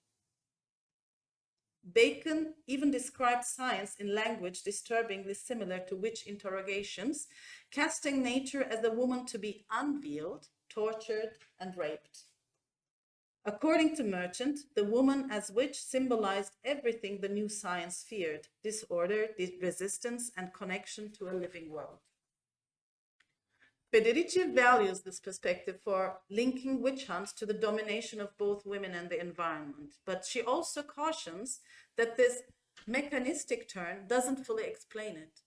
Bacon even described science in language disturbingly similar to witch interrogations, casting nature as a woman to be unveiled, tortured, and raped. According to Merchant, the woman as witch symbolized everything the new science feared: disorder, resistance, and connection to a living world. Federici values this perspective for linking witch hunts to the domination of both women and the environment, but she also cautions that this mechanistic turn doesn't fully explain it.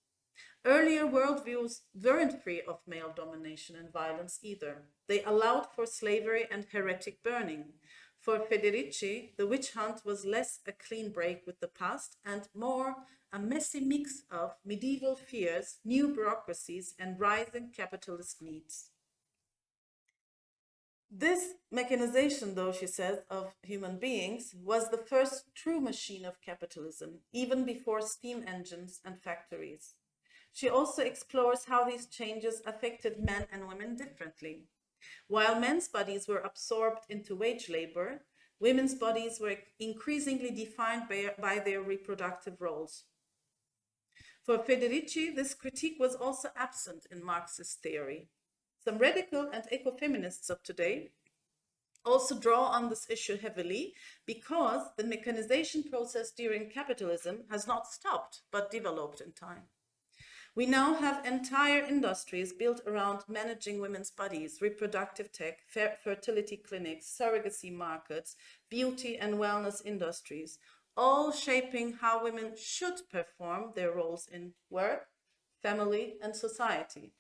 Earlier worldviews weren't free of male domination and violence either. They allowed for slavery and heretic burning. For Federici, the witch hunt was less a clean break with the past and more a messy mix of medieval fears, new bureaucracies, and rising capitalist needs. This mechanization, though, she says, of human beings was the first true machine of capitalism, even before steam engines and factories. She also explores how these changes affected men and women differently. While men's bodies were absorbed into wage labor, women's bodies were increasingly defined by their reproductive roles. For Federici, this critique was also absent in Marxist theory. Some radical and ecofeminists of today also draw on this issue heavily because the mechanization process during capitalism has not stopped but developed in time. We now have entire industries built around managing women's bodies: reproductive tech, fertility clinics, surrogacy markets, beauty and wellness industries, all shaping how women should perform their roles in work, family, and society.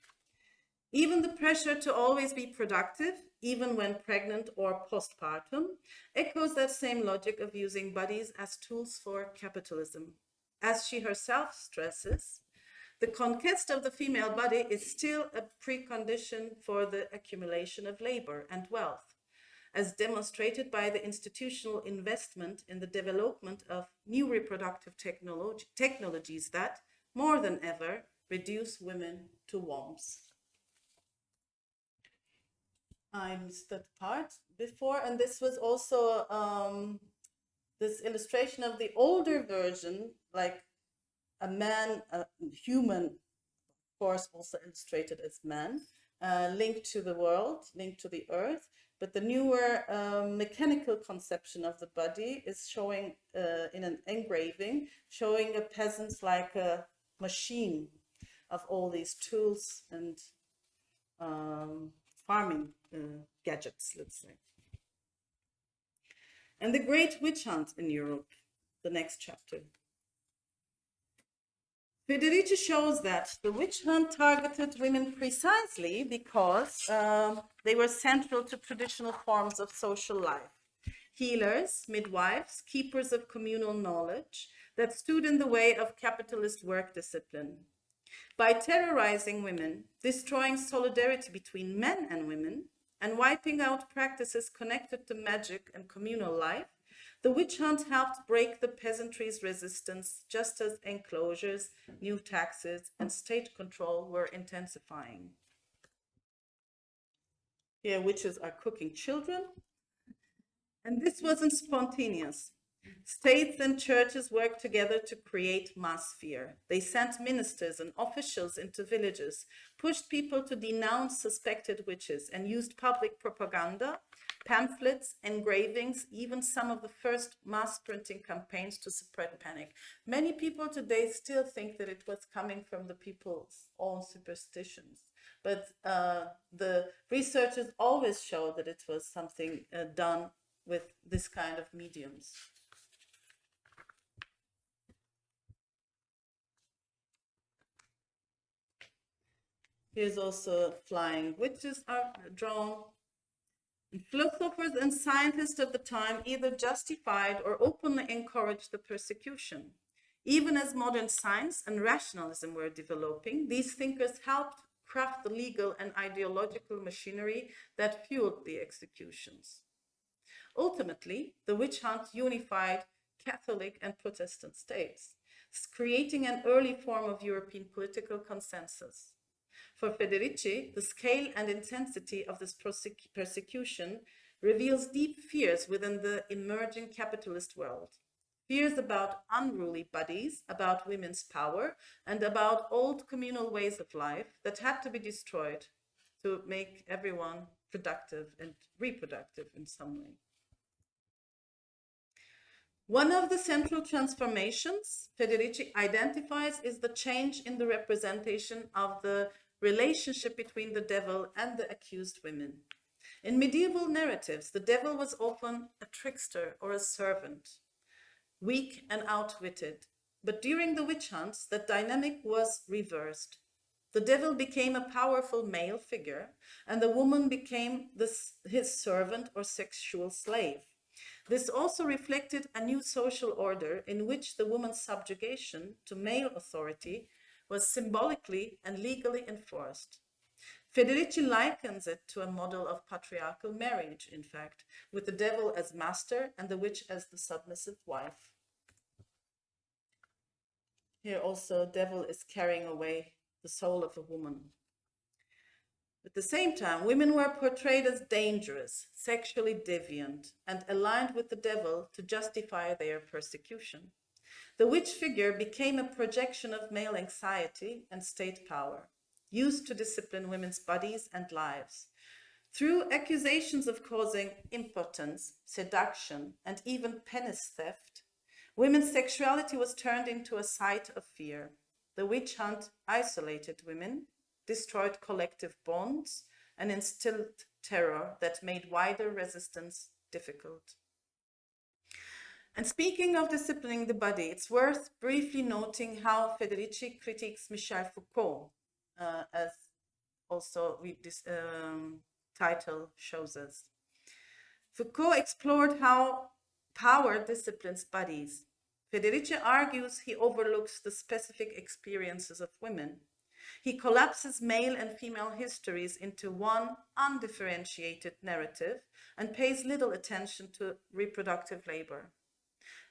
Even the pressure to always be productive, even when pregnant or postpartum, echoes that same logic of using bodies as tools for capitalism. as she herself stresses, the conquest of the female body is still a precondition for the accumulation of labor and wealth, as demonstrated by the institutional investment in the development of new reproductive technologies that, more than ever, reduce women to worms. I missed that part before, and this was also this illustration of the older version, like a man, a human, of course, also illustrated as man, linked to the world, linked to the earth. But the newer mechanical conception of the body is showing in an engraving, showing a peasant like a machine of all these tools and farming gadgets, let's say. And the Great Witch Hunt in Europe, the next chapter. Federici shows that the witch hunt targeted women precisely because they were central to traditional forms of social life. Healers, midwives, keepers of communal knowledge that stood in the way of capitalist work discipline. By terrorizing women, destroying solidarity between men and women, and wiping out practices connected to magic and communal life, the witch hunt helped break the peasantry's resistance, just as enclosures, new taxes, and state control were intensifying. Here, witches are cooking children. And this wasn't spontaneous. States and churches worked together to create mass fear. They sent ministers and officials into villages, pushed people to denounce suspected witches, and used public propaganda, pamphlets, engravings, even some of the first mass printing campaigns to spread panic. Many people today still think that it was coming from the people's own superstitions. But the researchers always show that it was something done with this kind of mediums. Here's also flying witches are drawn. Philosophers and scientists of the time either justified or openly encouraged the persecution. Even as modern science and rationalism were developing, these thinkers helped craft the legal and ideological machinery that fueled the executions. Ultimately, the witch hunt unified Catholic and Protestant states, creating an early form of European political consensus. For Federici, the scale and intensity of this persecution reveals deep fears within the emerging capitalist world. Fears about unruly bodies, about women's power, and about old communal ways of life that had to be destroyed to make everyone productive and reproductive in some way. One of the central transformations Federici identifies is the change in the representation of the relationship between the devil and the accused women. In medieval narratives, the devil was often a trickster or a servant, weak and outwitted. But during the witch hunts, that dynamic was reversed. The devil became a powerful male figure, and the woman became his servant or sexual slave. This also reflected a new social order in which the woman's subjugation to male authority was symbolically and legally enforced. Federici likens it to a model of patriarchal marriage, in fact, with the devil as master and the witch as the submissive wife. Here also, devil is carrying away the soul of a woman. At the same time, women were portrayed as dangerous, sexually deviant, and aligned with the devil to justify their persecution. The witch figure became a projection of male anxiety and state power, used to discipline women's bodies and lives. Through accusations of causing impotence, seduction, and even penis theft, women's sexuality was turned into a site of fear. The witch hunt isolated women, destroyed collective bonds, and instilled terror that made wider resistance difficult. And speaking of disciplining the body, it's worth briefly noting how Federici critiques Michel Foucault, as also this title shows us. Foucault explored how power disciplines bodies. Federici argues he overlooks the specific experiences of women. He collapses male and female histories into one undifferentiated narrative and pays little attention to reproductive labor.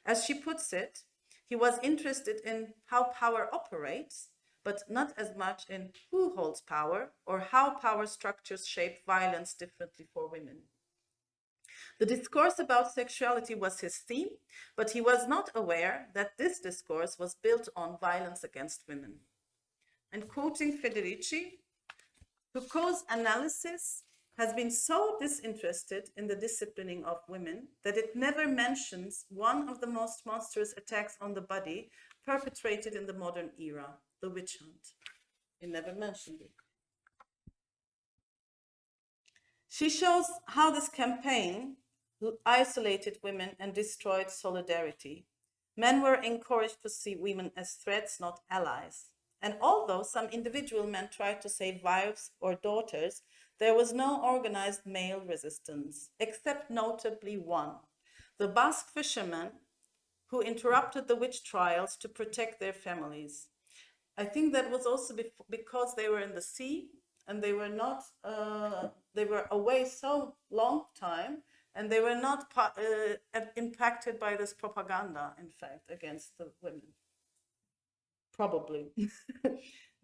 As she puts it, he was interested in how power operates, but not as much in who holds power or how power structures shape violence differently for women. The discourse about sexuality was his theme, but he was not aware that this discourse was built on violence against women. And quoting Federici, Foucault's analysis has been so disinterested in the disciplining of women that it never mentions one of the most monstrous attacks on the body perpetrated in the modern era, the witch hunt. He never mentioned it. She shows how this campaign isolated women and destroyed solidarity. Men were encouraged to see women as threats, not allies. And although some individual men tried to save wives or daughters, there was no organized male resistance, except notably one, the Basque fishermen who interrupted the witch trials to protect their families. I think that was also because they were in the sea and they were not, they were away so long time and they were not impacted by this propaganda, in fact, against the women. Probably.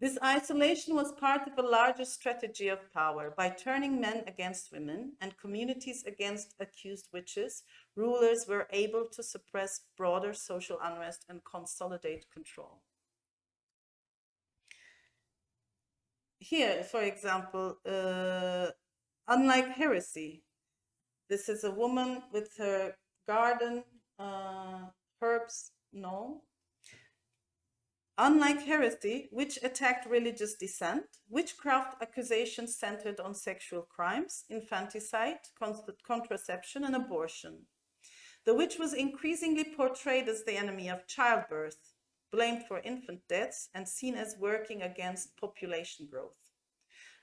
This isolation was part of a larger strategy of power. By turning men against women and communities against accused witches, rulers were able to suppress broader social unrest and consolidate control. Here, for example, unlike heresy, this is a woman with her garden, herbs, no. Unlike heresy, which attacked religious dissent, witchcraft accusations centered on sexual crimes, infanticide, contraception, and abortion. The witch was increasingly portrayed as the enemy of childbirth, blamed for infant deaths, and seen as working against population growth.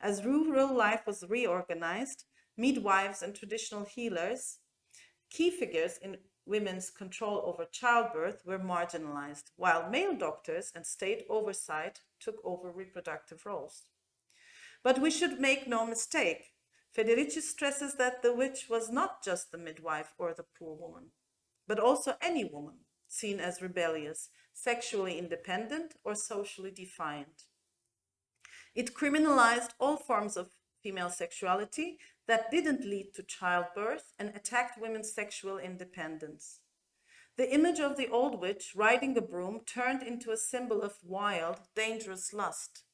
As rural life was reorganized, midwives and traditional healers, key figures in women's control over childbirth, were marginalized, while male doctors and state oversight took over reproductive roles. But we should make no mistake. Federici stresses that the witch was not just the midwife or the poor woman, but also any woman seen as rebellious, sexually independent, or socially defiant. It criminalized all forms of female sexuality that didn't lead to childbirth and attacked women's sexual independence. The image of the old witch riding a broom turned into a symbol of wild, dangerous lust.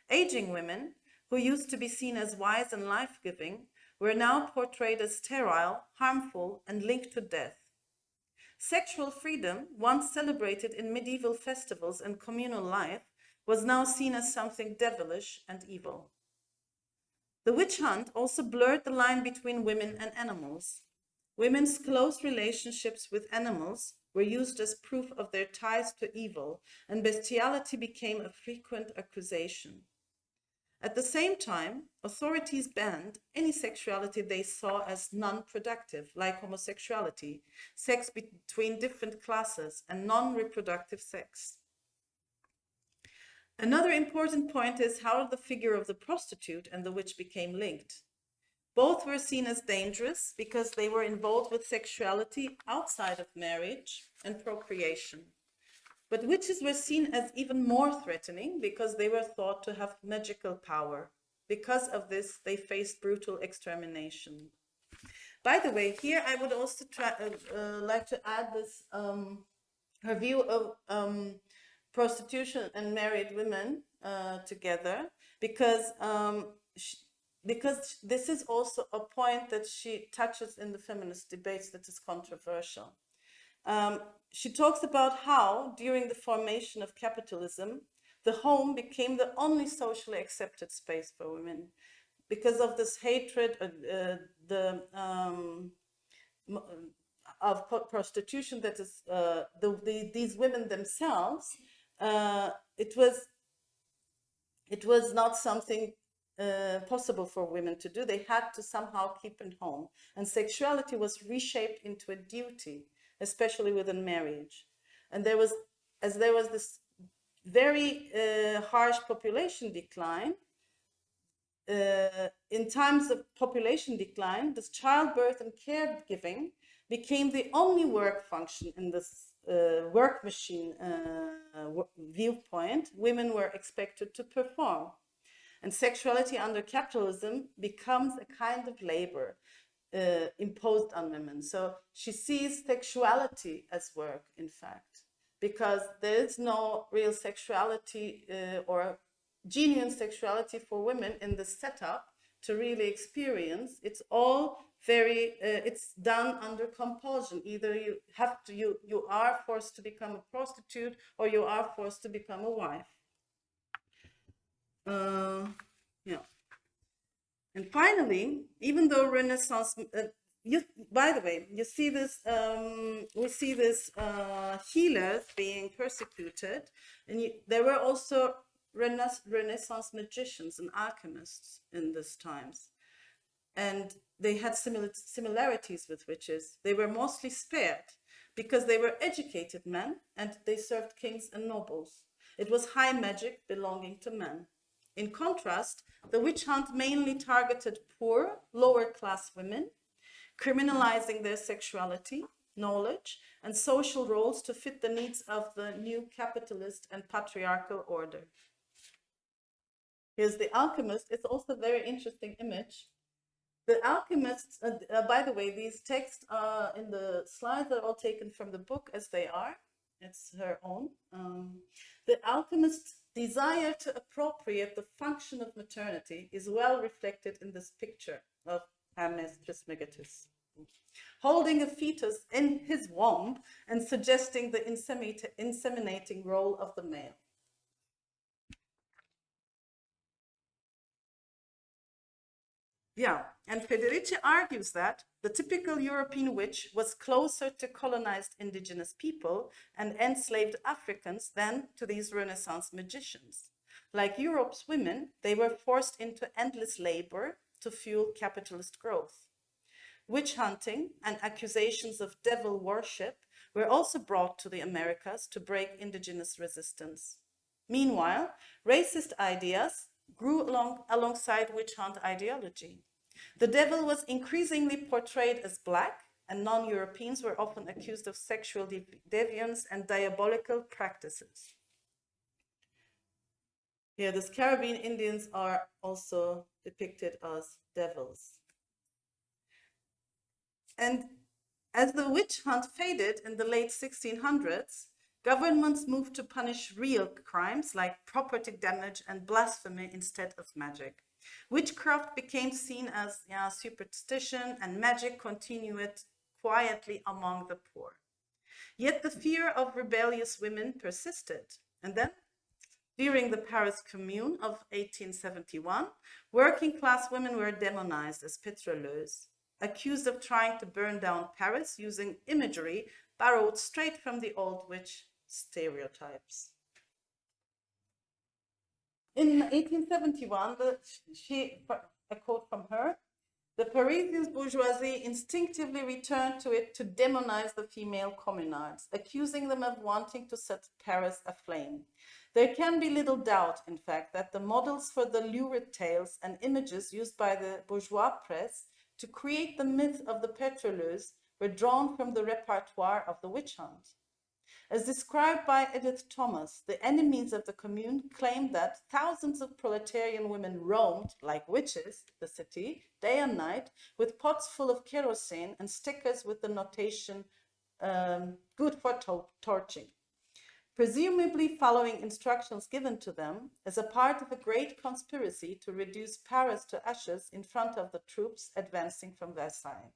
Aging women, who used to be seen as wise and life-giving, were now portrayed as sterile, harmful, and linked to death. Sexual freedom, once celebrated in medieval festivals and communal life, was now seen as something devilish and evil. The witch hunt also blurred the line between women and animals. Women's close relationships with animals were used as proof of their ties to evil, and bestiality became a frequent accusation. At the same time, authorities banned any sexuality they saw as non-productive, like homosexuality, sex between different classes, and non-reproductive sex. Another important point is how the figure of the prostitute and the witch became linked. Both were seen as dangerous because they were involved with sexuality outside of marriage and procreation. But witches were seen as even more threatening because they were thought to have magical power. Because of this, they faced brutal extermination. By the way, here I would also like to add this, her view of prostitution and married women together, because this is also a point that she touches in the feminist debates that is controversial. She talks about how, during the formation of capitalism, the home became the only socially accepted space for women because of this hatred of prostitution that is these women themselves. It was not something possible for women to do. They had to somehow keep it home, and sexuality was reshaped into a duty, especially within marriage. And there was this very harsh population decline, in times of population decline, this childbirth and caregiving became the only work function in this work machine viewpoint women were expected to perform. And sexuality under capitalism becomes a kind of labor imposed on women. So she sees sexuality as work, in fact, because there is no real sexuality or genuine sexuality for women in the setup to really experience. It's all very, it's done under compulsion. Either you have to, you are forced to become a prostitute, or you are forced to become a wife. Yeah. And finally, even though Renaissance, by the way, you see this, we see this healers being persecuted, and there were also Renaissance magicians and alchemists in these times. And they had similarities with witches. They were mostly spared because they were educated men and they served kings and nobles. It was high magic belonging to men. In contrast, the witch hunt mainly targeted poor, lower class women, criminalizing their sexuality, knowledge, and social roles to fit the needs of the new capitalist and patriarchal order. Here's the alchemist. It's also a very interesting image. The alchemists, by the way, these texts in the slides are all taken from the book as they are. It's her own. The alchemist's desire to appropriate the function of maternity is well reflected in this picture of Hermes Trismegistus, holding a fetus in his womb and suggesting the inseminating role of the male. Yeah, and Federici argues that the typical European witch was closer to colonized indigenous people and enslaved Africans than to these Renaissance magicians. Like Europe's women, they were forced into endless labor to fuel capitalist growth. Witch hunting and accusations of devil worship were also brought to the Americas to break indigenous resistance. Meanwhile, racist ideas grew alongside witch hunt ideology. The devil was increasingly portrayed as black, and non-Europeans were often accused of sexual deviance and diabolical practices. Here, the Caribbean Indians are also depicted as devils. And as the witch hunt faded in the late 1600s, governments moved to punish real crimes like property damage and blasphemy instead of magic. Witchcraft became seen as superstition, and magic continued quietly among the poor. Yet the fear of rebellious women persisted. And then, during the Paris Commune of 1871, working class women were demonized as pétroleuses, accused of trying to burn down Paris using imagery borrowed straight from the old witch stereotypes. In 1871, a quote from her, the Parisian bourgeoisie instinctively returned to it to demonize the female communards, accusing them of wanting to set Paris aflame. There can be little doubt, in fact, that the models for the lurid tales and images used by the bourgeois press to create the myth of the pétroleuse were drawn from the repertoire of the witch hunt. As described by Edith Thomas, the enemies of the Commune claimed that thousands of proletarian women roamed, like witches, the city, day and night, with pots full of kerosene and stickers with the notation, good for torching, presumably following instructions given to them as a part of a great conspiracy to reduce Paris to ashes in front of the troops advancing from Versailles.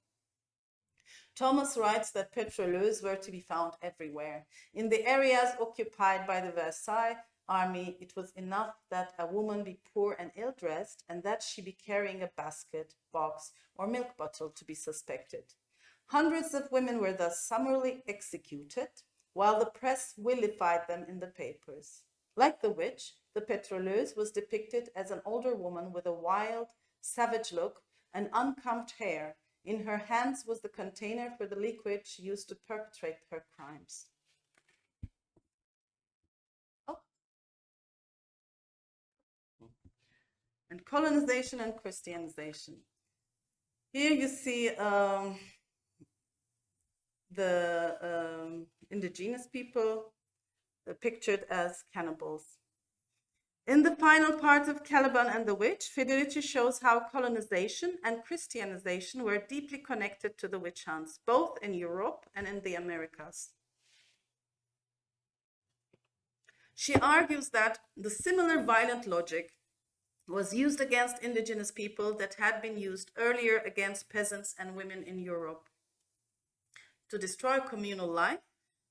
Thomas writes that pétroleuses were to be found everywhere. In the areas occupied by the Versailles army, it was enough that a woman be poor and ill-dressed and that she be carrying a basket, box, or milk bottle to be suspected. Hundreds of women were thus summarily executed, while the press vilified them in the papers. Like the witch, the pétroleuse was depicted as an older woman with a wild, savage look and unkempt hair. In her hands was the container for the liquid she used to perpetrate her crimes. and colonization and Christianization. Here you see the indigenous people pictured as cannibals. In the final part of Caliban and the Witch, Federici shows how colonization and Christianization were deeply connected to the witch hunts, both in Europe and in the Americas. She argues that the similar violent logic was used against indigenous people that had been used earlier against peasants and women in Europe to destroy communal life,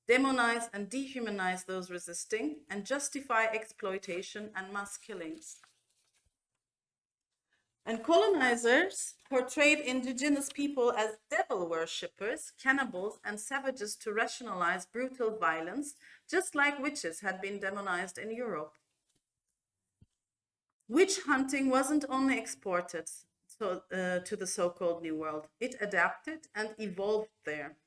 demonize and dehumanize those resisting, and justify exploitation and mass killings. And colonizers portrayed indigenous people as devil worshippers, cannibals, and savages to rationalize brutal violence, just like witches had been demonized in Europe. Witch hunting wasn't only exported to the so-called New World, it adapted and evolved there.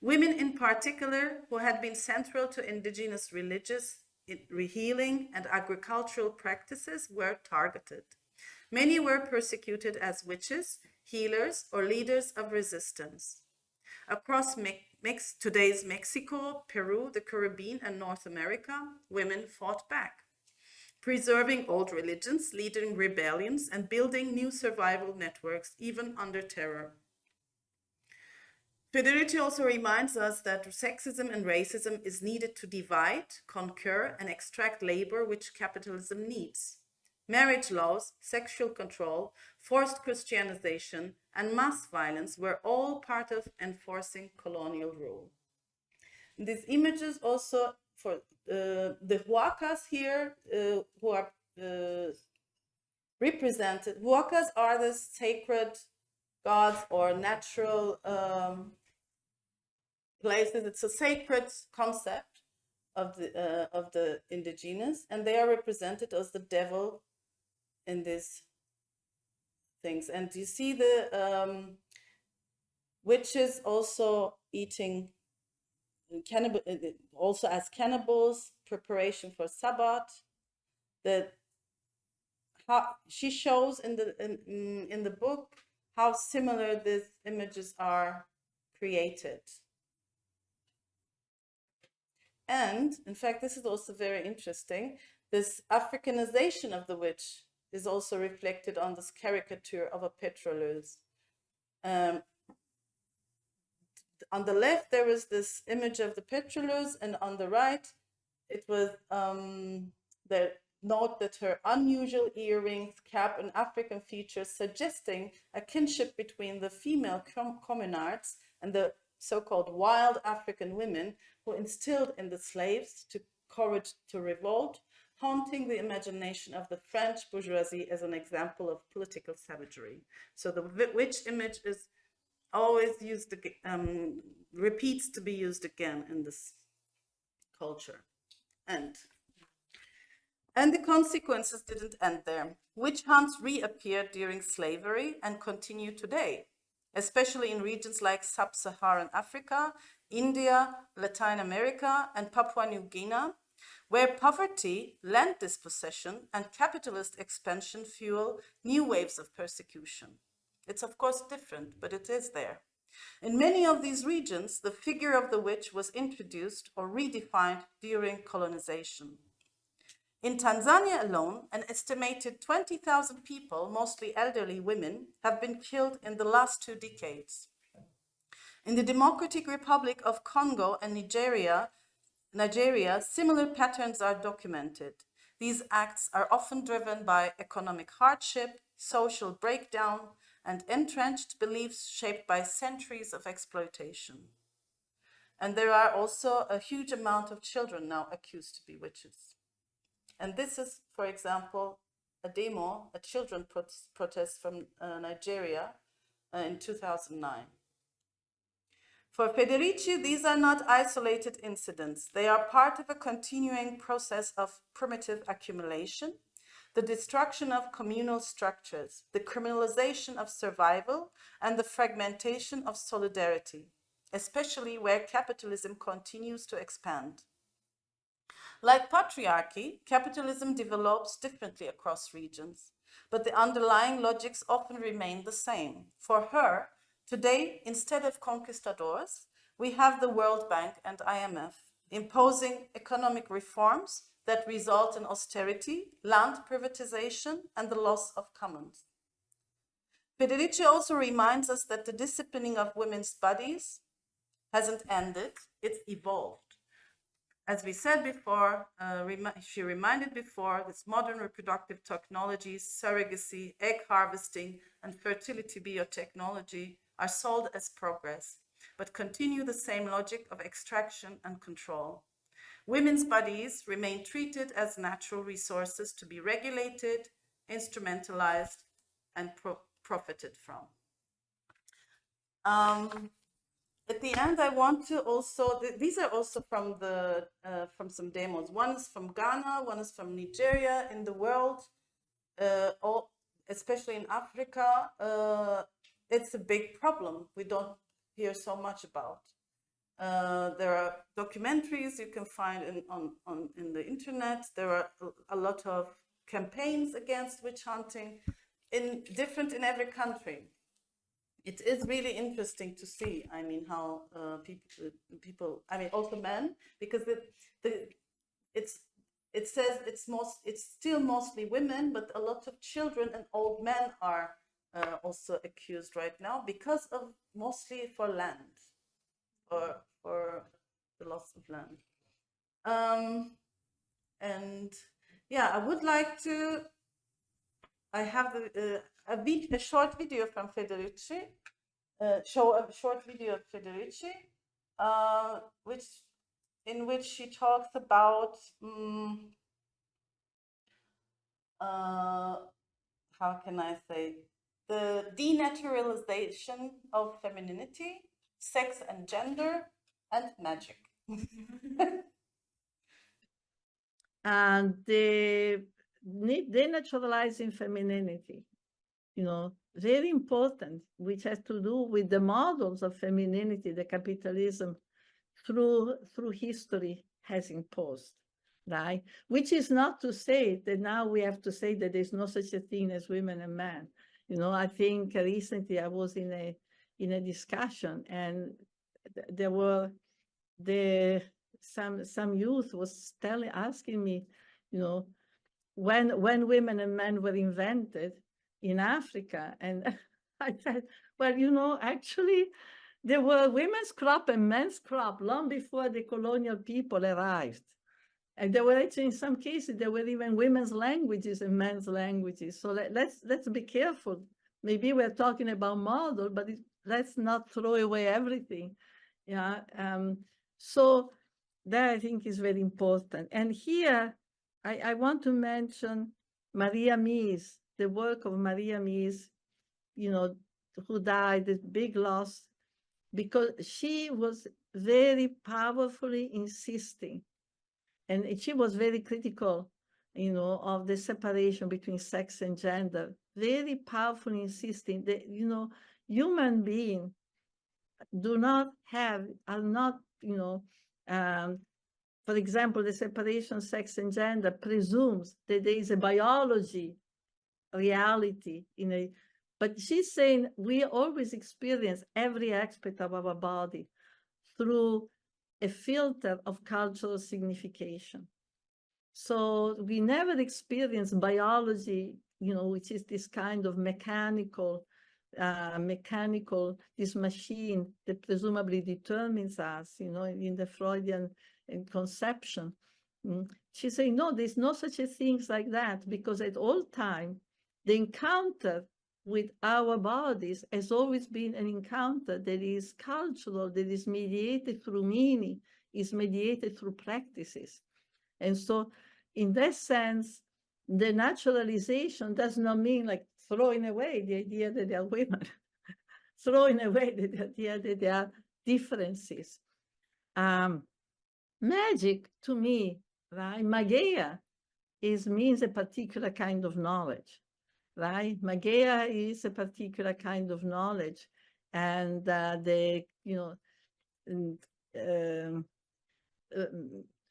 Women in particular, who had been central to indigenous religious healing and agricultural practices, were targeted. Many were persecuted as witches, healers, or leaders of resistance. Across today's Mexico, Peru, the Caribbean, and North America, women fought back, preserving old religions, leading rebellions, and building new survival networks, even under terror. Federici also reminds us that sexism and racism is needed to divide, conquer, and extract labor which capitalism needs. Marriage laws, sexual control, forced Christianization, and mass violence were all part of enforcing colonial rule. These images also for the huacas here who are represented. Huacas are the sacred gods or natural places. It's a sacred concept of the indigenous, and they are represented as the devil in these things. And you see the witches also eating cannibal, also as cannibals, preparation for Sabbath. How she shows in the book how similar these images are created. And in fact, this is also very interesting. This Africanization of the witch is also reflected on this caricature of a pétroleuse. On the left, there was this image of the pétroleuse, and on the right, it was the note that her unusual earrings, cap, and African features suggesting a kinship between the female communards and the so-called wild African women who instilled in the slaves courage to revolt, haunting the imagination of the French bourgeoisie as an example of political savagery. So the witch image is always used, repeats to be used again in this culture. And the consequences didn't end there. Witch hunts reappeared during slavery and continue today, especially in regions like sub-Saharan Africa, India, Latin America, and Papua New Guinea, where poverty, land dispossession, and capitalist expansion fuel new waves of persecution. It's of course different, but it is there. In many of these regions, the figure of the witch was introduced or redefined during colonization. In Tanzania alone, an estimated 20,000 people, mostly elderly women, have been killed in the last 2 decades. In the Democratic Republic of Congo and Nigeria, similar patterns are documented. These acts are often driven by economic hardship, social breakdown, and entrenched beliefs shaped by centuries of exploitation. And there are also a huge amount of children now accused to be witches. And this is, for example, a children protest from Nigeria in 2009. For Federici, these are not isolated incidents. They are part of a continuing process of primitive accumulation, the destruction of communal structures, the criminalization of survival, and the fragmentation of solidarity, especially where capitalism continues to expand. Like patriarchy, capitalism develops differently across regions. but the underlying logics often remain the same. For her, today, instead of conquistadors, we have the World Bank and IMF imposing economic reforms that result in austerity, land privatization, and the loss of commons. Federici also reminds us that the disciplining of women's bodies hasn't ended, it's evolved. As we said before, she reminded before, this modern reproductive technologies, surrogacy, egg harvesting, and fertility biotechnology are sold as progress, but continue the same logic of extraction and control. Women's bodies remain treated as natural resources to be regulated, instrumentalized, and profited from. At the end, I want to also, these are also from some demos. One is from Ghana, one is from Nigeria. In the world, especially in Africa, it's a big problem we don't hear so much about. There are documentaries you can find in the internet. There are a lot of campaigns against witch hunting, different in every country. It is really interesting to see, I mean, how people, I mean, also men, because it says it's still mostly women, but a lot of children and old men are also accused right now because of mostly for land, or for the loss of land. And yeah, I would like to, I have a short video from Federici, show a short video of Federici, in which she talks about how can I say, the denaturalization of femininity, sex and gender, and magic. And the denaturalizing femininity, you know, very important, which has to do with the models of femininity, the capitalism through history has imposed, right? Which is not to say that now we have to say that there's no such a thing as women and men. You know, I think recently I was in a discussion, and there were some youth was asking me, you know, when women and men were invented in Africa, and I said, well, you know, actually there were women's crop and men's crop long before the colonial people arrived. And there were actually, in some cases, there were even women's languages and men's languages. So let's be careful. Maybe we're talking about model, but let's not throw away everything. Yeah. So that I think is very important. And here, I want to mention Maria Mies, the work of Maria Mies, you know, who died, this big loss, because she was very powerfully insisting, and she was very critical, you know, of the separation between sex and gender, very powerfully insisting that, you know, human beings are not, you know, for example, the separation of sex and gender presumes that there is a biology reality but she's saying we always experience every aspect of our body through a filter of cultural signification. So we never experience biology, you know, which is this kind of mechanical, this machine that presumably determines us, you know, in the Freudian conception. She's saying, no, there's no such a thing like that, because at all time, the encounter with our bodies has always been an encounter that is cultural, that is mediated through meaning, is mediated through practices. And so in that sense, the naturalization does not mean like throwing away the idea that they are women, throwing away the idea that there are differences. Magic, to me, right, magia means a particular kind of knowledge, right? Magia is a particular kind of knowledge, and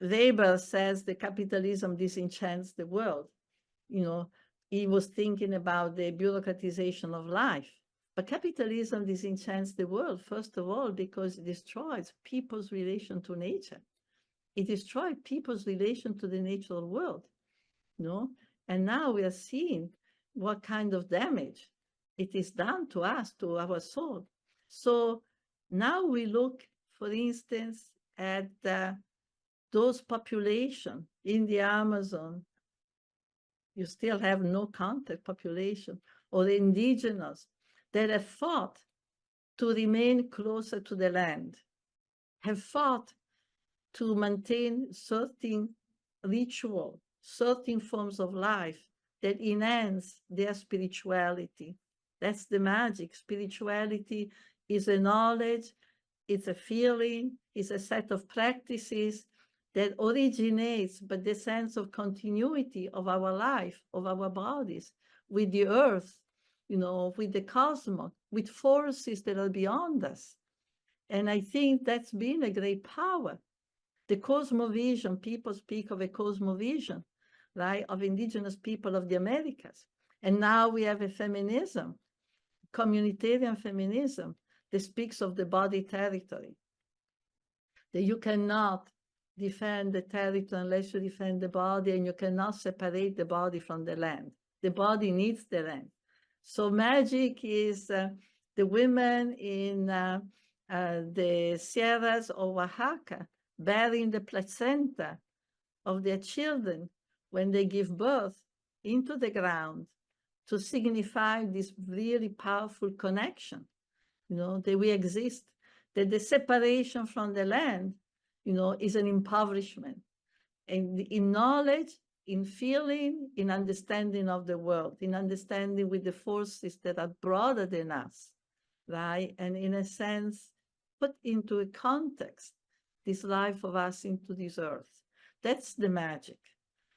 Weber says the capitalism disenchants the world. You know, he was thinking about the bureaucratization of life. But capitalism disenchants the world, first of all, because it destroys people's relation to nature. It destroys people's relation to the natural world, you know? And now we are seeing what kind of damage it is done to us, to our soul. So now we look, for instance, at those populations in the Amazon. You still have no contact population, or the indigenous that have fought to remain closer to the land, have fought to maintain certain ritual, certain forms of life that enhance their spirituality. That's the magic. Spirituality is a knowledge, it's a feeling, it's a set of practices that originates by the sense of continuity of our life, of our bodies, with the earth, you know, with the cosmos, with forces that are beyond us. And I think that's been a great power. The cosmovision, people speak of a cosmovision, right, of indigenous people of the Americas. And now we have a feminism, communitarian feminism, that speaks of the body territory, that you cannot defend the territory unless you defend the body, and you cannot separate the body from the land. The body needs the land. So magic is the women in the Sierras of Oaxaca bearing the placenta of their children when they give birth into the ground to signify this really powerful connection, you know, that we exist, that the separation from the land, you know, is an impoverishment. And in knowledge, in feeling, in understanding of the world, in understanding with the forces that are broader than us, right? And in a sense, put into a context this life of us into this earth. That's the magic.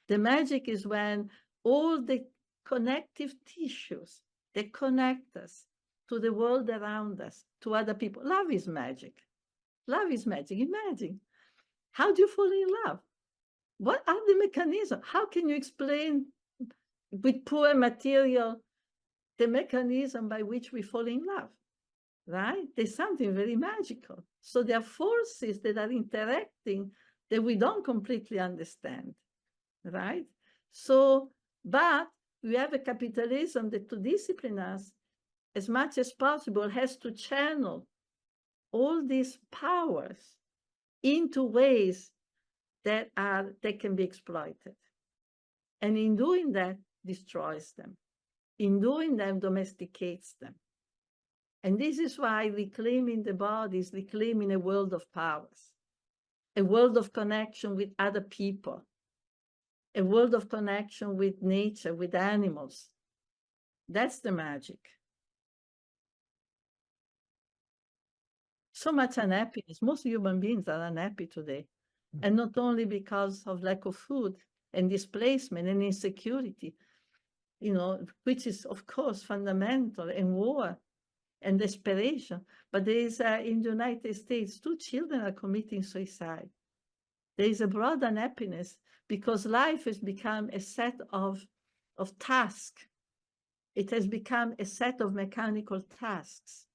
The magic is when all the connective tissues that connect us to the world around us, to other people. Love is magic. Love is magic. Imagine, how do you fall in love? What are the mechanisms? How can you explain with poor material the mechanism by which we fall in love, right? There's something very magical. So there are forces that are interacting that we don't completely understand, right? So, but we have a capitalism that, to discipline us as much as possible, has to channel all these powers into ways that can be exploited. And in doing that, destroys them. In doing that, domesticates them. And this is why reclaiming the body is reclaiming a world of powers, a world of connection with other people, a world of connection with nature, with animals. That's the magic. So much unhappiness. Most human beings are unhappy today. And not only because of lack of food and displacement and insecurity, you know, which is, of course, fundamental, and war and desperation. But there is, in the United States, 2 children are committing suicide. There is a broad unhappiness because life has become a set of tasks. It has become a set of mechanical tasks.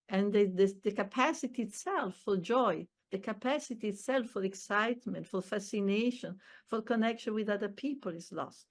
And the capacity itself for joy, the capacity itself for excitement, for fascination, for connection with other people is lost.